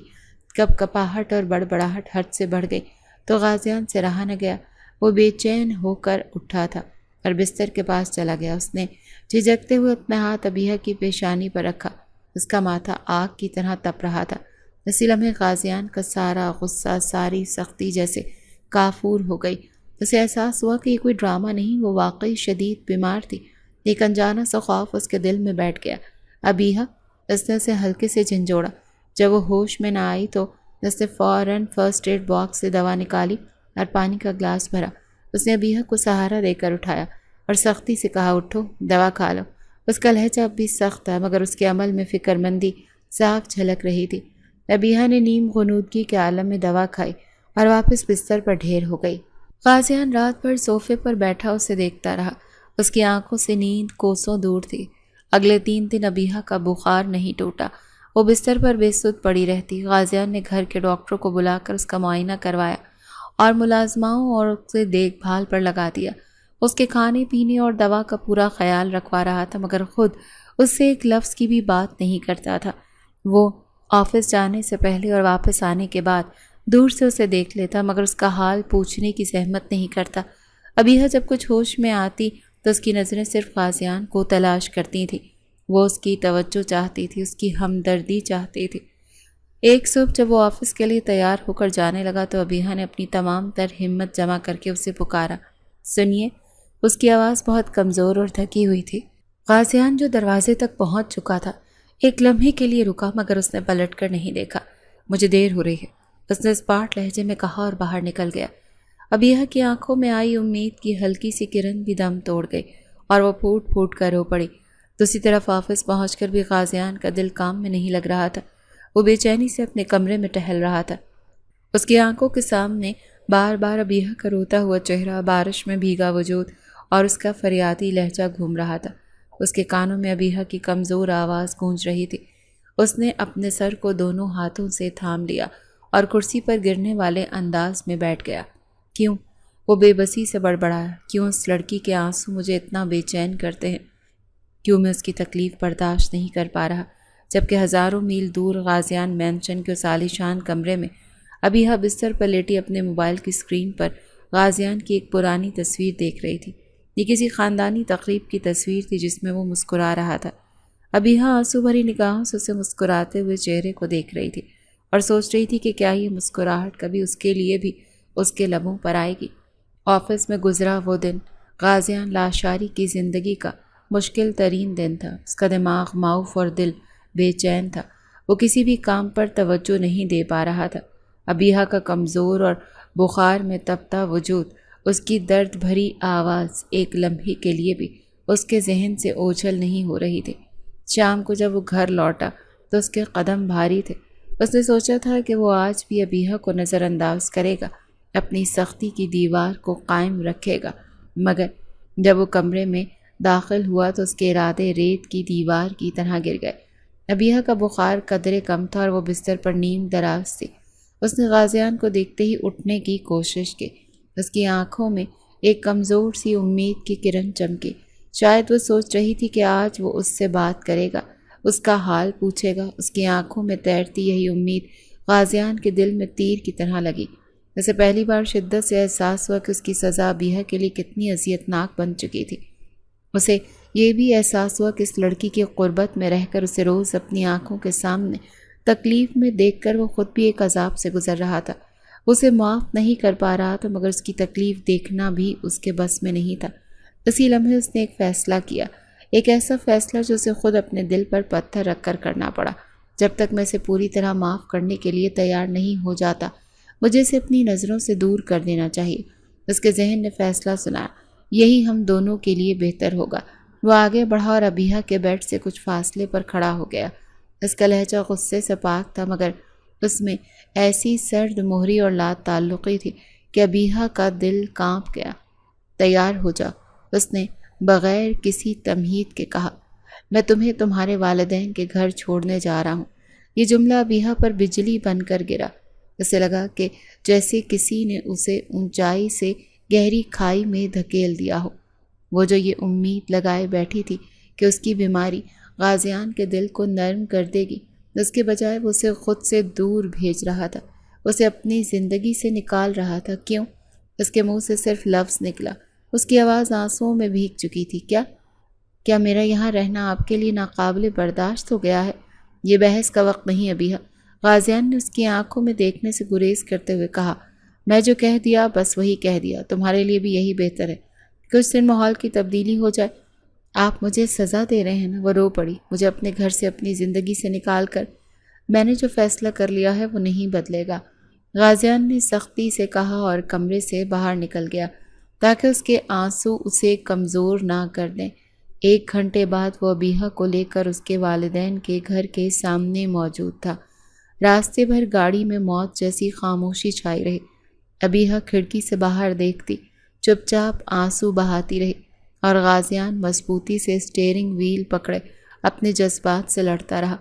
کپ کپاہٹ اور بڑبڑاہٹ حد سے بڑھ گئی تو غازیان سے رہا نہ گیا۔ وہ بے چین ہو کر اٹھا تھا اور بستر کے پاس چلا گیا۔ اس نے جھجکتے ہوئے اپنا ہاتھ ابیہا کی پیشانی پر رکھا۔ اس کا ماتھا آگ کی طرح تپ رہا تھا۔ اسی لمحے غازیان کا سارا غصہ، ساری سختی جیسے کافور ہو گئی۔ اسے احساس ہوا کہ یہ کوئی ڈرامہ نہیں، وہ واقعی شدید بیمار تھی۔ ایک انجانا سا خوف اس کے دل میں بیٹھ گیا۔ ابیہا، اس نے اسے ہلکے سے جھنجھوڑا۔ جب وہ ہوش میں نہ آئی تو اس نے فوراً فرسٹ ایڈ باکس سے دوا نکالی اور پانی کا گلاس بھرا۔ اس نے ابیہا کو سہارا دے کر اٹھایا اور سختی سے کہا، اٹھو، دوا کھا لو۔ اس کا لہجہ اب بھی سخت تھا، مگر اس کے عمل میں فکر مندی صاف جھلک رہی تھی۔ ابیہا نے نیم غنودگی کے عالم میں دوا کھائی اور واپس بستر پر ڈھیر ہو گئی۔ غازیان رات بھر صوفے پر بیٹھا اسے دیکھتا رہا۔ اس کی آنکھوں سے نیند کوسوں دور تھی۔ اگلے 3 دن ابیہا کا بخار نہیں ٹوٹا، وہ بستر پر بے سود پڑی رہتی۔ غازیان نے گھر کے ڈاکٹروں کو بلا کر اس کا معائنہ کروایا اور ملازماؤں اور اسے دیکھ بھال پر لگا دیا۔ اس کے کھانے پینے اور دوا کا پورا خیال رکھوا رہا تھا، مگر خود اس سے ایک لفظ کی بھی بات نہیں کرتا تھا۔ وہ آفس جانے سے پہلے اور واپس آنے کے بعد دور سے اسے دیکھ لیتا، مگر اس کا حال پوچھنے کی زحمت نہیں کرتا۔ ابیہا جب کچھ ہوش میں آتی تو اس کی نظریں صرف غازیان کو تلاش کرتی تھیں۔ وہ اس کی توجہ چاہتی تھی، اس کی ہمدردی چاہتی تھی۔ ایک صبح جب وہ آفس کے لیے تیار ہو کر جانے لگا تو ابیہا نے اپنی تمام تر ہمت جمع کر کے اسے پکارا، سنیے۔ اس کی آواز بہت کمزور اور تھکی ہوئی تھی۔ غازیان جو دروازے تک پہنچ چکا تھا ایک لمحے کے لیے رکا، مگر اس نے پلٹ کر نہیں دیکھا۔ مجھے دیر ہو رہی ہے، اس نے اسپاٹ لہجے میں کہا اور باہر نکل گیا۔ ابیہا کی آنکھوں میں آئی امید کی ہلکی سی کرن بھی دم توڑ گئی اور وہ پھوٹ پھوٹ کر رو پڑی۔ دوسری طرف آفس پہنچ کر بھی غازیان کا دل کام میں نہیں لگ رہا تھا۔ وہ بے چینی سے اپنے کمرے میں ٹہل رہا تھا۔ اس کی آنکھوں کے سامنے بار بار ابیہا کا روتا ہوا چہرہ، بارش میں بھیگا وجود اور اس کا فریادی لہجہ گھوم رہا تھا۔ اس کے کانوں میں ابیہا کی کمزور آواز گونج رہی تھی۔ اس نے اپنے سر کو دونوں ہاتھوں سے تھام لیا اور کرسی پر گرنے والے انداز میں بیٹھ گیا۔ کیوں؟ وہ بے بسی سے بڑبڑایا۔ کیوں اس لڑکی کے آنسو مجھے اتنا بے چین کرتے ہیں؟ کیوں میں اس کی تکلیف برداشت نہیں کر پا رہا؟ جبکہ ہزاروں میل دور غازیان مینشن کے اس عالیشان کمرے میں ابیہا بستر پر لیٹی اپنے موبائل کی اسکرین پر غازیان کی ایک پرانی تصویر دیکھ رہی تھی۔ یہ کسی خاندانی تقریب کی تصویر تھی جس میں وہ مسکرا رہا تھا۔ ابیہا آنسو بھری نگاہوں سے اسے مسکراتے ہوئے چہرے کو دیکھ رہی تھی اور سوچ رہی تھی کہ کیا یہ مسکراہٹ کبھی اس کے لیے بھی اس کے لبوں پر آئے گی۔ آفس میں گزرا وہ دن غازیان لاشاری کی زندگی کا مشکل ترین دن تھا۔ اس کا دماغ معاف اور دل بے چین تھا۔ وہ کسی بھی کام پر توجہ نہیں دے پا رہا تھا۔ ابیہا کا کمزور اور بخار میں تپتا وجود، اس کی درد بھری آواز ایک لمحے کے لیے بھی اس کے ذہن سے اوجھل نہیں ہو رہی تھی۔ شام کو جب وہ گھر لوٹا تو اس کے قدم بھاری تھے۔ اس نے سوچا تھا کہ وہ آج بھی ابیہا کو نظر انداز کرے گا، اپنی سختی کی دیوار کو قائم رکھے گا، مگر جب وہ کمرے میں داخل ہوا تو اس کے ارادے ریت کی دیوار کی طرح گر گئے۔ ابیہا کا بخار قدرے کم تھا اور وہ بستر پر نیم دراز تھی۔ اس نے غازیان کو دیکھتے ہی اٹھنے کی کوشش کی۔ اس کی آنکھوں میں ایک کمزور سی امید کی کرن چمکی۔ شاید وہ سوچ رہی تھی کہ آج وہ اس سے بات کرے گا، اس کا حال پوچھے گا۔ اس کی آنکھوں میں تیرتی یہی امید غازیان کے دل میں تیر کی طرح لگی۔ اسے پہلی بار شدت سے احساس ہوا کہ اس کی سزا ابیہا کے لیے کتنی اذیتناک بن چکی تھی۔ اسے یہ بھی احساس ہوا کہ اس لڑکی کی قربت میں رہ کر اسے روز اپنی آنکھوں کے سامنے تکلیف میں دیکھ کر وہ خود بھی ایک عذاب سے گزر رہا تھا۔ اسے معاف نہیں کر پا رہا تھا، مگر اس کی تکلیف دیکھنا بھی اس کے بس میں نہیں تھا۔ اسی لمحے اس نے ایک فیصلہ کیا، ایک ایسا فیصلہ جو اسے خود اپنے دل پر پتھر رکھ کر کرنا پڑا۔ جب تک میں اسے پوری طرح معاف کرنے کے لیے تیار نہیں ہو جاتا، مجھے اسے اپنی نظروں سے دور کر دینا چاہیے۔ اس کے ذہن نے فیصلہ سنایا، یہی ہم دونوں کے لیے بہتر ہوگا۔ وہ آگے بڑھا اور ابیہا کے بیڈ سے کچھ فاصلے پر کھڑا ہو گیا۔ اس کا لہجہ غصے سے پاک تھا، مگر اس میں ایسی سرد مہری اور لا تعلقی تھی کہ ابیہا کا دل کانپ گیا۔ تیار ہو جاؤ، اس نے بغیر کسی تمہید کے کہا۔ میں تمہیں تمہارے والدین کے گھر چھوڑنے جا رہا ہوں۔ یہ جملہ ابیہا پر بجلی بن کر گرا۔ اسے لگا کہ جیسے کسی نے اسے اونچائی سے گہری کھائی میں دھکیل دیا ہو۔ وہ جو یہ امید لگائے بیٹھی تھی کہ اس کی بیماری غازیان کے دل کو نرم کر دے گی، اس کے بجائے وہ اسے خود سے دور بھیج رہا تھا، اسے اپنی زندگی سے نکال رہا تھا۔ کیوں؟ اس کے منہ سے صرف لفظ نکلا، اس کی آواز آنسوؤں میں بھیگ چکی تھی۔ کیا میرا یہاں رہنا آپ کے لیے ناقابل برداشت ہو گیا ہے؟ یہ بحث کا وقت نہیں ابیہا، غازیان نے اس کی آنکھوں میں دیکھنے سے گریز کرتے ہوئے کہا۔ میں جو کہہ دیا بس وہی کہہ دیا، تمہارے لیے بھی یہی بہتر ہے۔ کچھ دن ماحول کی تبدیلی ہو جائے۔ آپ مجھے سزا دے رہے ہیں نا؟ وہ رو پڑی۔ مجھے اپنے گھر سے، اپنی زندگی سے نکال کر میں نے جو فیصلہ کر لیا ہے وہ نہیں بدلے گا، غازیان نے سختی سے کہا اور کمرے سے باہر نکل گیا تاکہ اس کے آنسو اسے کمزور نہ کر دیں۔ 1 گھنٹے بعد وہ ابیہا کو لے کر اس کے والدین کے گھر کے سامنے موجود تھا۔ راستے بھر گاڑی میں موت جیسی خاموشی چھائی رہی۔ ابیہا کھڑکی سے باہر دیکھتی، چپ چاپ آنسو بہاتی رہی اور غازیان مضبوطی سے اسٹیئرنگ وہیل پکڑے اپنے جذبات سے لڑتا رہا۔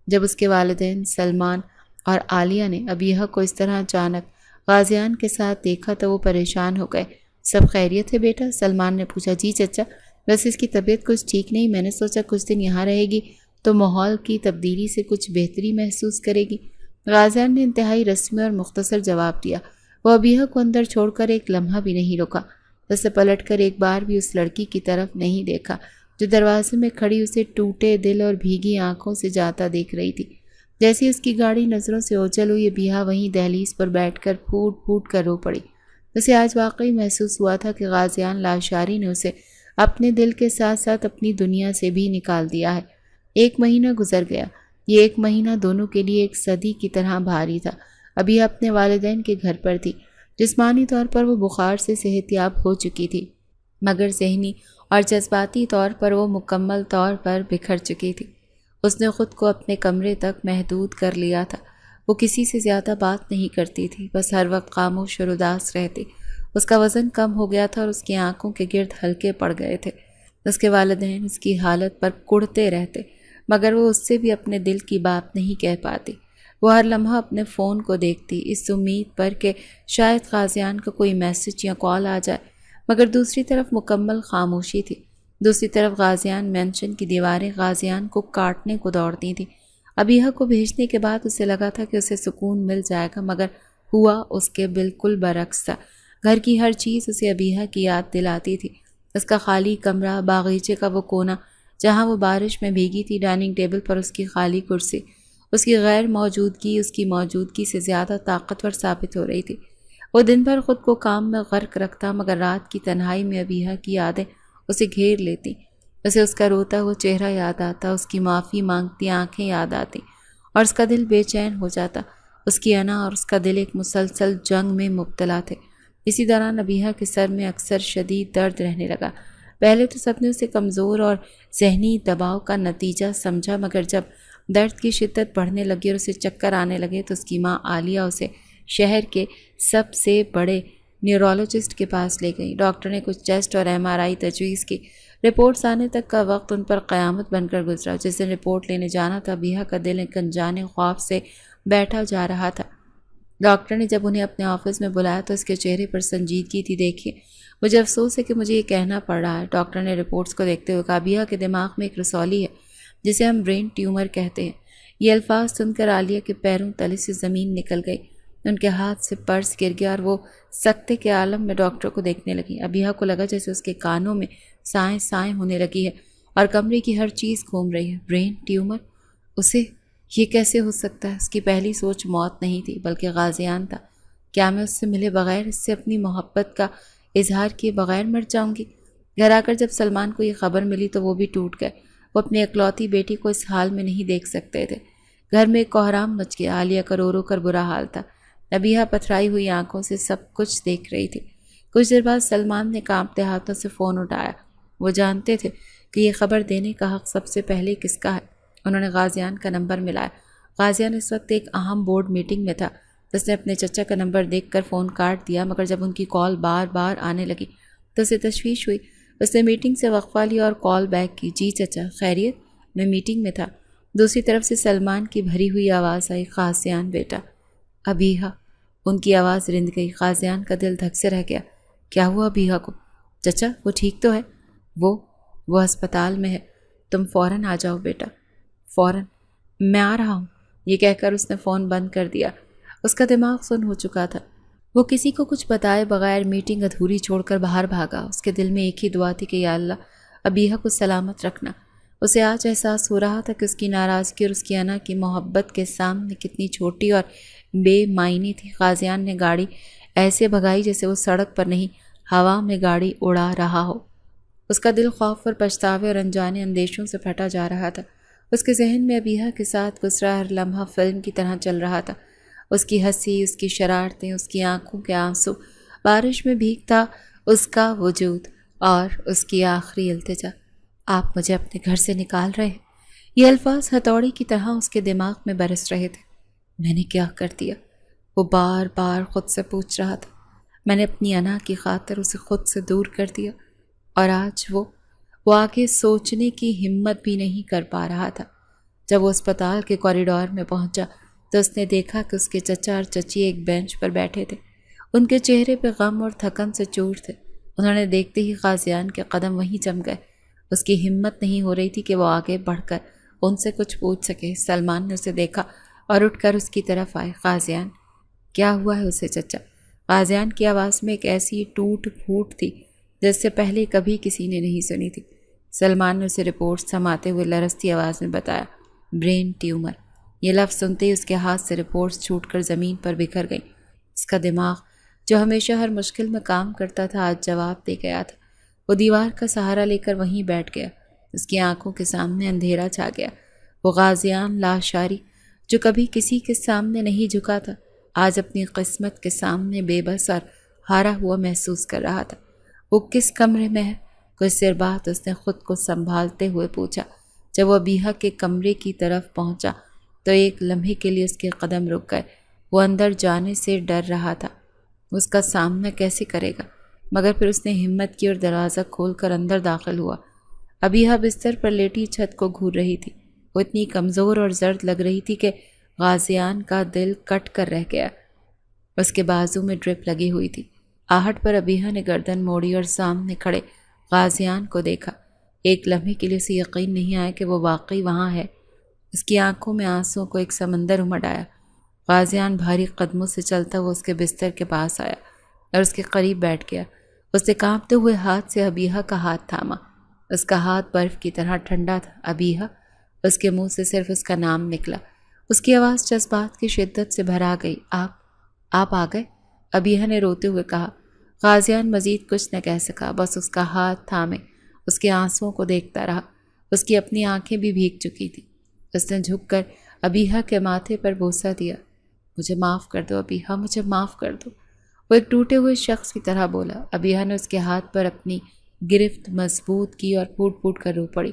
جب اس کے والدین سلمان اور عالیہ نے ابیہا کو اس طرح اچانک غازیان کے ساتھ دیکھا تو وہ پریشان ہو گئے۔ سب خیریت ہے بیٹا؟ سلمان نے پوچھا۔ جی چچا، بس اس کی طبیعت کچھ ٹھیک نہیں، میں نے سوچا کچھ دن یہاں رہے گی تو ماحول کی تبدیلی سے کچھ بہتری محسوس کرے گی۔ غازیان نے انتہائی رسمی اور مختصر جواب دیا۔ وہ ابیہا کو اندر چھوڑ کر ایک لمحہ بھی نہیں رکا، بس پلٹ کر ایک بار بھی اس لڑکی کی طرف نہیں دیکھا جو دروازے میں کھڑی اسے ٹوٹے دل اور بھیگی آنکھوں سے جاتا دیکھ رہی تھی۔ جیسی اس کی گاڑی نظروں سے اوچل ہوئی، ابیہا وہیں دہلیز پر بیٹھ کر پھوٹ پھوٹ کر رو پڑی۔ اسے آج واقعی محسوس ہوا تھا کہ غازیان لاشاری نے اسے اپنے دل کے ساتھ ساتھ اپنی دنیا سے بھی نکال دیا ہے۔ 1 مہینہ گزر گیا۔ یہ 1 مہینہ دونوں کے لیے ایک صدی کی طرح بھاری تھا۔ ابھی اپنے والدین کے گھر پر تھی۔ جسمانی طور پر وہ بخار سے صحت یاب ہو چکی تھی، مگر ذہنی اور جذباتی طور پر وہ مکمل طور پر بکھر چکی تھی۔ اس نے خود کو اپنے کمرے تک محدود کر لیا تھا۔ وہ کسی سے زیادہ بات نہیں کرتی تھی، بس ہر وقت خاموش اور اداس رہتی۔ اس کا وزن کم ہو گیا تھا اور اس کی آنکھوں کے گرد ہلکے پڑ گئے تھے۔ اس کے والدین اس کی حالت پر کڑتے رہتے، مگر وہ اس سے بھی اپنے دل کی بات نہیں کہہ پاتی۔ وہ ہر لمحہ اپنے فون کو دیکھتی، اس امید پر کہ شاید غازیان کا کوئی میسج یا کال آ جائے، مگر دوسری طرف مکمل خاموشی تھی۔ دوسری طرف غازیان مینشن کی دیواریں غازیان کو کاٹنے کو دوڑتی تھیں۔ ابیہا کو بھیجنے کے بعد اسے لگا تھا کہ اسے سکون مل جائے گا، مگر ہوا اس کے بالکل برعکس تھا۔ گھر کی ہر چیز اسے ابیہا کی یاد دلاتی تھی۔ اس کا خالی کمرہ، باغیچے کا وہ کونا جہاں وہ بارش میں بھیگی تھی، ڈائننگ ٹیبل پر اس کی خالی کرسی، اس کی غیر موجودگی اس کی موجودگی سے زیادہ طاقتور ثابت ہو رہی تھی۔ وہ دن بھر خود کو کام میں غرق رکھتا، مگر رات کی تنہائی میں ابیہا کی یادیں اسے گھیر لیتی۔ اسے اس کا روتا ہوا چہرہ یاد آتا، اس کی معافی مانگتی آنکھیں یاد آتی، اور اس کا دل بے چین ہو جاتا۔ اس کی انا اور اس کا دل ایک مسلسل جنگ میں مبتلا تھے۔ اسی دوران ابیہا کے سر میں اکثر شدید درد رہنے لگا۔ پہلے تو سب نے اسے کمزور اور ذہنی دباؤ کا نتیجہ سمجھا، مگر جب درد کی شدت بڑھنے لگی اور اسے چکر آنے لگے تو اس کی ماں عالیہ اسے شہر کے سب سے بڑے نیورولوجسٹ کے پاس لے گئی۔ ڈاکٹر نے کچھ ٹیسٹ اور MRI تجویز کی۔ رپورٹس آنے تک کا وقت ان پر قیامت بن کر گزرا۔ جس دن رپورٹ لینے جانا تھا، ابیہا کا دل ایک انجانے خوف سے بیٹھا جا رہا تھا۔ ڈاکٹر نے جب انہیں اپنے آفس میں بلایا تو اس کے چہرے پر سنجیدگی تھی۔ دیکھیے، مجھے افسوس ہے کہ مجھے یہ کہنا پڑ رہا ہے، ڈاکٹر نے رپورٹس کو دیکھتے ہوئے کہا۔ ابیہا کے دماغ میں ایک رسولی ہے جسے ہم برین ٹیومر کہتے ہیں۔ یہ الفاظ سن کر عالیہ کے پیروں تلے سے زمین نکل گئی۔ ان کے ہاتھ سے پرس گر گیا اور وہ سکتے کے عالم میں ڈاکٹر کو دیکھنے لگی۔ ابیہا کو لگا جیسے اس کے کانوں میں سائیں سائیں ہونے لگی ہے اور کمرے کی ہر چیز گھوم رہی ہے۔ Brain tumour? اسے یہ کیسے ہو سکتا ہے؟ اس کی پہلی سوچ موت نہیں تھی بلکہ غازیان تھا۔ کیا میں اس سے ملے بغیر، اس سے اپنی محبت کا اظہار کیے بغیر مر جاؤں گی؟ گھر آ کر جب سلمان کو یہ خبر ملی تو وہ بھی ٹوٹ گئے۔ وہ اپنی اکلوتی بیٹی کو اس حال میں نہیں دیکھ سکتے تھے۔ گھر میں ایک کوہرام مچ گیا۔ عالیہ کا رو رو کر برا حال تھا۔ ابیہا پتھرائی ہوئی آنکھوں سے سب کچھ دیکھ رہی تھی۔ کچھ دیر بعد سلمان نے کانپتے ہاتھوں سے فون اٹھایا۔ وہ جانتے تھے کہ یہ خبر دینے کا حق سب سے پہلے کس کا ہے۔ انہوں نے غازیان کا نمبر ملایا۔ غازیان اس وقت ایک اہم بورڈ میٹنگ میں تھا۔ اس نے اپنے چچا کا نمبر دیکھ کر فون کاٹ دیا، مگر جب ان کی کال بار بار آنے لگی تو اسے تشویش ہوئی۔ اس نے میٹنگ سے وقفہ لیا اور کال بیک کی۔ جی چچا، خیریت؟ میں میٹنگ میں تھا۔ دوسری طرف سے سلمان کی بھری ہوئی آواز آئی، غازیان بیٹا۔ ابیہا؟ ان کی آواز رند گئی۔ غازیان کا دل دھک سے رہ گیا۔ کیا ہوا ابیہا کو؟ چچا، وہ ٹھیک تو ہے؟ وہ ہسپتال میں ہے، تم فوراً آ جاؤ بیٹا۔ فوراً؟ میں آ رہا ہوں، یہ کہہ کر اس نے فون بند کر دیا۔ اس کا دماغ سن ہو چکا تھا۔ وہ کسی کو کچھ بتائے بغیر میٹنگ ادھوری چھوڑ کر باہر بھاگا۔ اس کے دل میں ایک ہی دعا تھی کہ یا اللہ، ابیہا کو سلامت رکھنا۔ اسے آج احساس ہو رہا تھا کہ اس کی ناراضگی اور اس کی انا کی محبت کے سامنے کتنی چھوٹی اور بے معنی تھی۔ غازیان نے گاڑی ایسے بھگائی جیسے وہ سڑک پر نہیں، ہوا میں گاڑی اڑا رہا ہو۔ اس کا دل خوف اور پچھتاوے اور انجانے اندیشوں سے پھٹا جا رہا تھا۔ اس کے ذہن میں ابیہا کے ساتھ گزرا ہر لمحہ فلم کی طرح چل رہا تھا۔ اس کی ہنسی، اس کی شرارتیں، اس کی آنکھوں کے آنسو، بارش میں بھیگتا اس کا وجود اور اس کی آخری التجا، آپ مجھے اپنے گھر سے نکال رہے ہیں۔ یہ الفاظ ہتھوڑی کی طرح اس کے دماغ میں برس رہے تھے۔ میں نے کیا کر دیا؟ وہ بار بار خود سے پوچھ رہا تھا۔ میں نے اپنی انا کی خاطر اسے خود سے دور کر دیا، اور آج وہ وہ آگے سوچنے کی ہمت بھی نہیں کر پا رہا تھا۔ جب وہ اسپتال کے کوریڈور میں پہنچا تو اس نے دیکھا کہ اس کے چچا اور چچی ایک بینچ پر بیٹھے تھے۔ ان کے چہرے پہ غم اور تھکن سے چور تھے۔ انہوں نے دیکھتے ہی غازیان کے قدم وہیں جم گئے۔ اس کی ہمت نہیں ہو رہی تھی کہ وہ آگے بڑھ کر ان سے کچھ پوچھ سکے۔ سلمان نے اسے دیکھا اور اٹھ کر اس کی طرف آئے۔ غازیان، کیا ہوا ہے اسے چچا؟ غازیان کی آواز میں ایک ایسی ٹوٹ پھوٹ تھی جس سے پہلے کبھی کسی نے نہیں سنی تھی۔ سلمان نے اسے رپورٹ سماتے ہوئے لرزتی آواز میں بتایا، برین ٹیومر۔ یہ لفظ سنتے ہی اس کے ہاتھ سے رپورٹس چھوٹ کر زمین پر بکھر گئیں۔ اس کا دماغ جو ہمیشہ ہر مشکل میں کام کرتا تھا آج جواب دے گیا تھا۔ وہ دیوار کا سہارا لے کر وہیں بیٹھ گیا۔ اس کی آنکھوں کے سامنے اندھیرا چھا گیا۔ وہ غازیان لاشاری جو کبھی کسی کے سامنے نہیں جھکا تھا، آج اپنی قسمت کے سامنے بے بس اور ہارا ہوا محسوس کر رہا تھا۔ وہ کس کمرے میں ہے؟ کچھ دیر بعد اس نے خود کو سنبھالتے ہوئے پوچھا۔ جب وہ ابیہا کے کمرے کی طرف پہنچا تو ایک لمحے کے لیے اس کے قدم رک گئے۔ وہ اندر جانے سے ڈر رہا تھا، اس کا سامنا کیسے کرے گا، مگر پھر اس نے ہمت کی اور دروازہ کھول کر اندر داخل ہوا۔ ابیہا بستر پر لیٹی چھت کو گھور رہی تھی۔ وہ اتنی کمزور اور زرد لگ رہی تھی کہ غازیان کا دل کٹ کر رہ گیا۔ اس کے بازو میں ڈرپ لگی ہوئی تھی۔ آہٹ پر ابیہا نے گردن موڑی اور سامنے کھڑے غازیان کو دیکھا۔ ایک لمحے کے لیے اسے یقین نہیں آیا کہ وہ واقعی وہاں ہے۔ اس کی آنکھوں میں آنسوں کو ایک سمندر امڈ آیا۔ غازیان بھاری قدموں سے چلتا ہوا اس کے بستر کے پاس آیا اور اس کے قریب بیٹھ گیا۔ اس نے کانپتے ہوئے ہاتھ سے ابیہا کا ہاتھ تھاما۔ اس کا ہاتھ برف کی طرح ٹھنڈا تھا۔ ابیہا، اس کے منہ سے صرف اس کا نام نکلا۔ اس کی آواز جذبات کی شدت سے بھرا گئی۔ آپ آ گئے؟ ابیہا نے روتے ہوئے کہا۔ غازیان مزید کچھ نہ کہہ سکا، بس اس کا ہاتھ تھامے اس کے آنسوؤں کو دیکھتا رہا۔ اس کی اپنی آنکھیں بھی بھیگ چکی تھی۔ اس نے جھک کر ابیہا کے ماتھے پر بوسہ دیا۔ مجھے معاف کر دو ابیہا، مجھے معاف کر دو، وہ ایک ٹوٹے ہوئے شخص کی طرح بولا۔ ابیہا نے اس کے ہاتھ پر اپنی گرفت مضبوط کی اور پھوٹ پھوٹ کر رو پڑی۔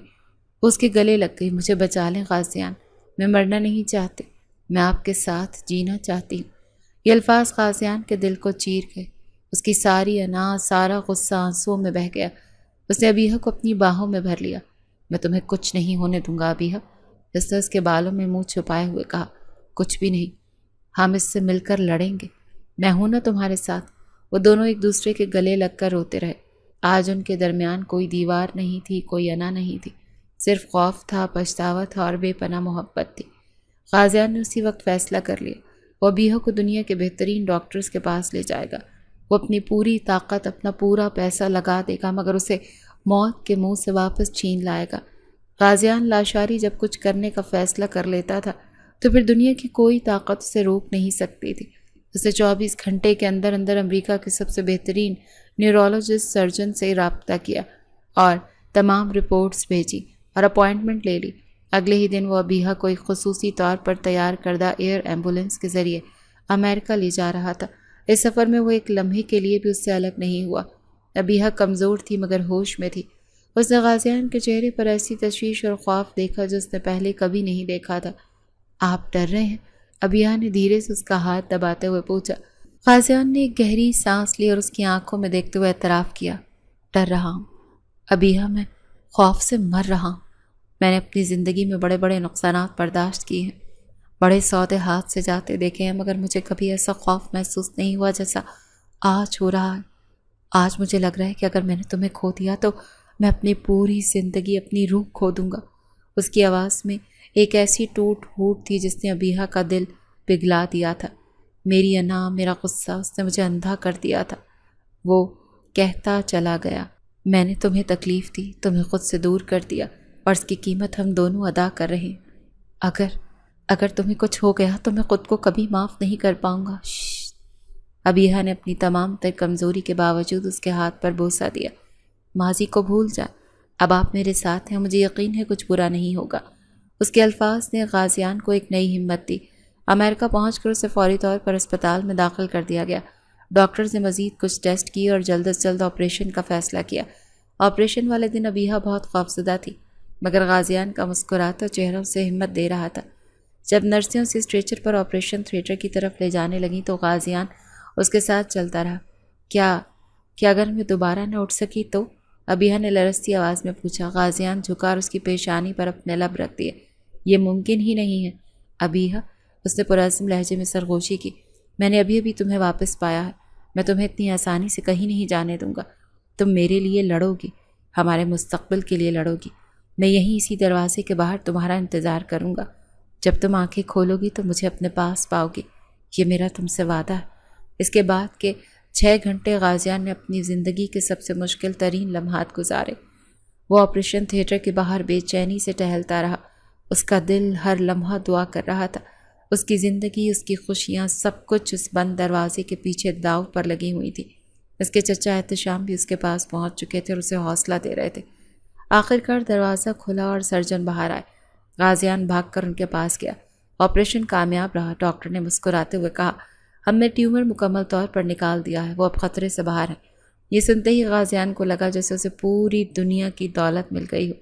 اس کے گلے لگ گئی۔ مجھے بچا لیں غازیان، میں مرنا نہیں چاہتی، میں آپ کے ساتھ جینا چاہتی ہوں۔ یہ الفاظ غازیان کے دل کو چیر گئے۔ اس کی ساری انا، سارا غصہ آنسوؤں میں بہہ گیا۔ اس نے ابیہا کو اپنی باہوں میں بھر لیا۔ میں تمہیں کچھ نہیں ہونے دوں گا ابیہا، اس نے اس کے بالوں میں منہ چھپائے ہوئے کہا۔ کچھ بھی نہیں، ہم اس سے مل کر لڑیں گے، میں ہوں نا تمہارے ساتھ۔ وہ دونوں ایک دوسرے کے گلے لگ کر روتے رہے۔ آج ان کے درمیان کوئی دیوار نہیں تھی، کوئی انا نہیں تھی، صرف خوف تھا، پچھتاوا تھا اور بے پناہ محبت تھی۔ غازیان نے اسی وقت فیصلہ کر لیا۔ وہ ابیہا کو دنیا کے بہترین ڈاکٹرز کے پاس لے جائے گا۔ وہ اپنی پوری طاقت، اپنا پورا پیسہ لگا دے گا، مگر اسے موت کے منہ سے واپس چھین لائے گا۔ غازیان لاشاری جب کچھ کرنے کا فیصلہ کر لیتا تھا تو پھر دنیا کی کوئی طاقت اسے روک نہیں سکتی تھی۔ اس نے 24 گھنٹے کے اندر امریکہ کے سب سے بہترین نیورولوجسٹ سرجن سے رابطہ کیا اور تمام رپورٹس بھیجی اور اپوائنٹمنٹ لے لی۔ اگلے ہی دن وہ ابیہا کو ایک خصوصی طور پر تیار کردہ ایئر ایمبولینس کے ذریعے امریکہ لے جا رہا تھا۔ اس سفر میں وہ ایک لمحے کے لیے بھی اس سے الگ نہیں ہوا۔ ابیہا کمزور تھی مگر ہوش میں تھی۔ اس نے غازیان کے چہرے پر ایسی تشویش اور خوف دیکھا جو اس نے پہلے کبھی نہیں دیکھا تھا۔ آپ ڈر رہے ہیں؟ ابیہا نے دھیرے سے اس کا ہاتھ دباتے ہوئے پوچھا۔ غازیان نے ایک گہری سانس لی اور اس کی آنکھوں میں دیکھتے ہوئے اعتراف کیا، ڈر رہا ہوں ابیہا، میں خوف سے مر رہا ہوں۔ میں نے اپنی زندگی میں بڑے بڑے نقصانات برداشت کیے ہیں، بڑے سودے ہاتھ سے جاتے دیکھے ہیں، مگر مجھے کبھی ایسا خوف محسوس نہیں ہوا جیسا آج ہو رہا ہے۔ آج مجھے لگ رہا ہے کہ اگر میں نے تمہیں کھو دیا تو میں اپنی پوری زندگی، اپنی روح کھو دوں گا۔ اس کی آواز میں ایک ایسی ٹوٹ پھوٹ تھی جس نے ابیہا کا دل پگھلا دیا تھا۔ میری انا، میرا غصہ، اس نے مجھے اندھا کر دیا تھا۔ وہ کہتا چلا گیا، میں نے تمہیں تکلیف دی، تمہیں خود سے دور کر دیا اور اس کی قیمت ہم دونوں ادا کر رہے ہیں۔ اگر تمہیں کچھ ہو گیا تو میں خود کو کبھی معاف نہیں کر پاؤں گا۔ ابیہا نے اپنی تمام تر کمزوری کے باوجود اس کے ہاتھ پر بوسہ دیا۔ ماضی کو بھول جا، اب آپ میرے ساتھ ہیں، مجھے یقین ہے کچھ برا نہیں ہوگا۔ اس کے الفاظ نے غازیان کو ایک نئی ہمت دی۔ امریکہ پہنچ کر اسے فوری طور پر اسپتال میں داخل کر دیا گیا۔ ڈاکٹرز نے مزید کچھ ٹیسٹ کیے اور جلد از جلد آپریشن کا فیصلہ کیا۔ آپریشن والے دن ابیہا بہت خوفزدہ تھی، مگر غازیان کا مسکراتا چہرہ اسے ہمت دے رہا تھا۔ جب نرسیں اسے اسٹریچر پر آپریشن تھیٹر کی طرف لے جانے لگیں تو غازیان اس کے ساتھ چلتا رہا۔ کیا اگر میں دوبارہ نہ اٹھ سکی تو؟ ابیہ نے لرزتی آواز میں پوچھا۔ غازیان جھکا اور اس کی پیشانی پر اپنے لب رکھ دیے۔ یہ ممکن ہی نہیں ہے ابیہ، اس نے پرعزم لہجے میں سرگوشی کی۔ میں نے ابھی تمہیں واپس پایا ہے، میں تمہیں اتنی آسانی سے کہیں نہیں جانے دوں گا۔ تم میرے لیے لڑو گی، ہمارے مستقبل کے لیے لڑو گی۔ میں یہیں اسی دروازے کے باہر تمہارا انتظار کروں گا۔ جب تم آنکھیں کھولو گی تو مجھے اپنے پاس پاؤ گی، یہ میرا تم سے وعدہ ہے۔ اس کے بعد کے 6 گھنٹے غازیان نے اپنی زندگی کے سب سے مشکل ترین لمحات گزارے۔ وہ آپریشن تھیٹر کے باہر بے چینی سے ٹہلتا رہا، اس کا دل ہر لمحہ دعا کر رہا تھا۔ اس کی زندگی، اس کی خوشیاں، سب کچھ اس بند دروازے کے پیچھے داؤ پر لگی ہوئی تھی۔ اس کے چچا احتشام بھی اس کے پاس پہنچ چکے تھے اور اسے حوصلہ دے رہے تھے۔ آخرکار دروازہ کھلا اور سرجن باہر آئے۔ غازیان بھاگ کر ان کے پاس گیا۔ آپریشن کامیاب رہا، ڈاکٹر نے مسکراتے ہوئے کہا۔ ہم نے ٹیومر مکمل طور پر نکال دیا ہے، وہ اب خطرے سے باہر ہے۔ یہ سنتے ہی غازیان کو لگا جیسے اسے پوری دنیا کی دولت مل گئی ہو۔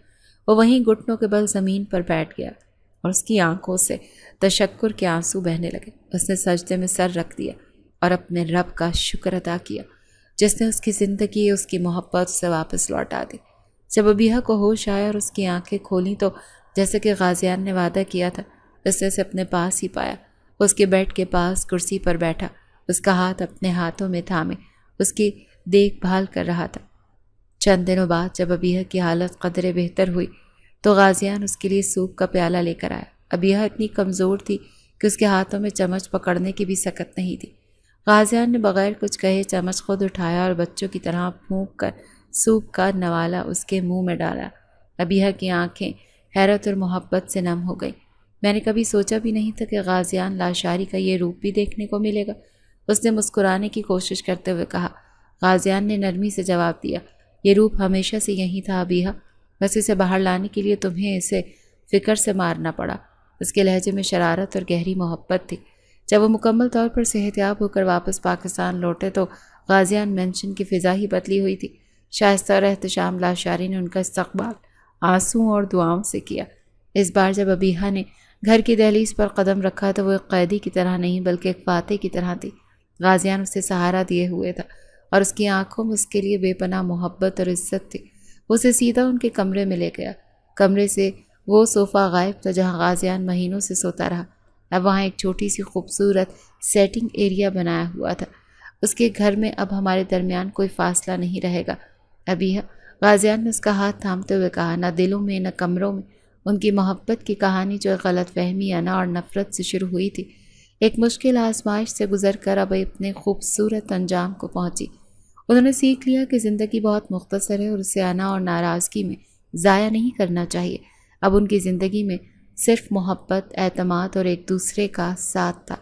وہ وہیں گھٹنوں کے بل زمین پر بیٹھ گیا اور اس کی آنکھوں سے تشکر کے آنسو بہنے لگے۔ اس نے سجدے میں سر رکھ دیا اور اپنے رب کا شکر ادا کیا جس نے اس کی زندگی، اس کی محبت سے واپس لوٹا دی۔ جب ابیہ کو ہوش آیا اور اس کی آنکھیں کھولیں تو جیسے کہ غازیان نے وعدہ کیا تھا، اس نے اسے اپنے پاس ہی پایا۔ اس کے بیڈ کے پاس کرسی پر بیٹھا، اس کا ہاتھ اپنے ہاتھوں میں تھامے اس کی دیکھ بھال کر رہا تھا۔ چند دنوں بعد جب ابیہ کی حالت قدرے بہتر ہوئی تو غازیان اس کے لیے سوپ کا پیالہ لے کر آیا۔ ابیہ اتنی کمزور تھی کہ اس کے ہاتھوں میں چمچ پکڑنے کی بھی سکت نہیں تھی۔ غازیان نے بغیر کچھ کہے چمچ خود اٹھایا اور بچوں کی طرح پھونک کر سوپ کا نوالا اس کے منہ میں ڈالا۔ ابیہ کی آنکھیں حیرت اور محبت سے نم ہو گئیں۔ میں نے کبھی سوچا بھی نہیں تھا کہ غازیان لاشاری کا یہ روپ بھی دیکھنے کو ملے گا، اس نے مسکرانے کی کوشش کرتے ہوئے کہا۔ غازیان نے نرمی سے جواب دیا، یہ روپ ہمیشہ سے یہی تھا ابیہ، بس اسے باہر لانے کے لیے تمہیں اسے فکر سے مارنا پڑا۔ اس کے لہجے میں شرارت اور گہری محبت تھی۔ جب وہ مکمل طور پر صحتیاب ہو کر واپس پاکستان لوٹے تو غازیان مینشن کی فضا ہی بدلی ہوئی تھی۔ شائستہ اور احتشام لاشاری نے ان کا استقبال آنسوؤں اور دعاؤں سے کیا۔ اس بار جب ابیہ نے گھر کی دہلیز پر قدم رکھا تو وہ ایک قیدی کی طرح نہیں بلکہ ایک فاتح کی طرح تھی۔ غازیان اسے سہارا دیے ہوئے تھا اور اس کی آنکھوں میں اس کے لیے بے پناہ محبت اور عزت تھی۔ اسے سیدھا ان کے کمرے میں لے گیا۔ کمرے سے وہ صوفہ غائب تھا جہاں غازیان مہینوں سے سوتا رہا۔ اب وہاں ایک چھوٹی سی خوبصورت سیٹنگ ایریا بنایا ہوا تھا۔ اس کے گھر میں اب ہمارے درمیان کوئی فاصلہ نہیں رہے گا ابیہ، غازیان نے اس کا ہاتھ تھامتے ہوئے کہا۔ نہ دلوں میں نہ کمروں میں ان کی محبت کی کہانی جو غلط فہمی، انا اور نفرت سے شروع ہوئی تھی، ایک مشکل آزمائش سے گزر کر اب اپنے خوبصورت انجام کو پہنچی۔ انہوں نے سیکھ لیا کہ زندگی بہت مختصر ہے اور اسے انا اور ناراضگی میں ضائع نہیں کرنا چاہیے۔ اب ان کی زندگی میں صرف محبت، اعتماد اور ایک دوسرے کا ساتھ تھا،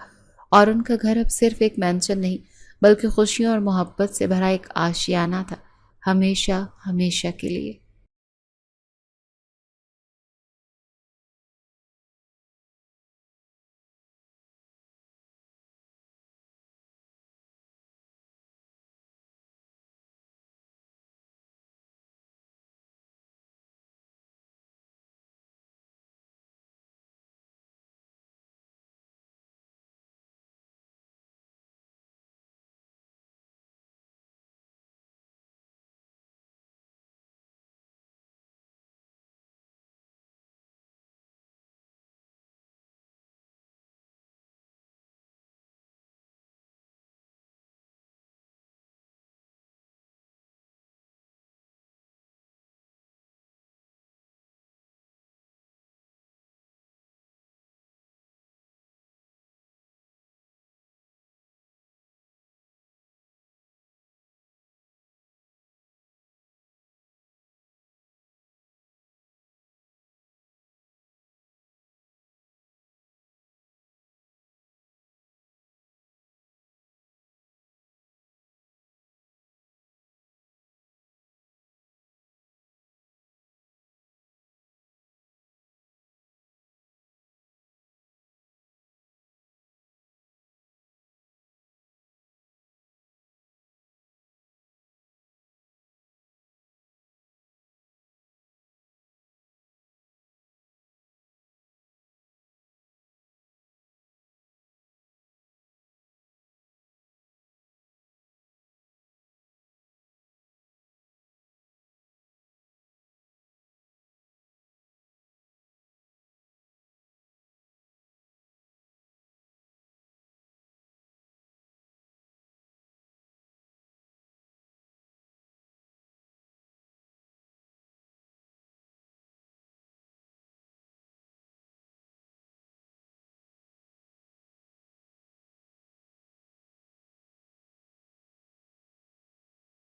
اور ان کا گھر اب صرف ایک مینشن نہیں بلکہ خوشیوں اور محبت سے بھرا ایک آشیانہ تھا، ہمیشہ ہمیشہ کے لیے۔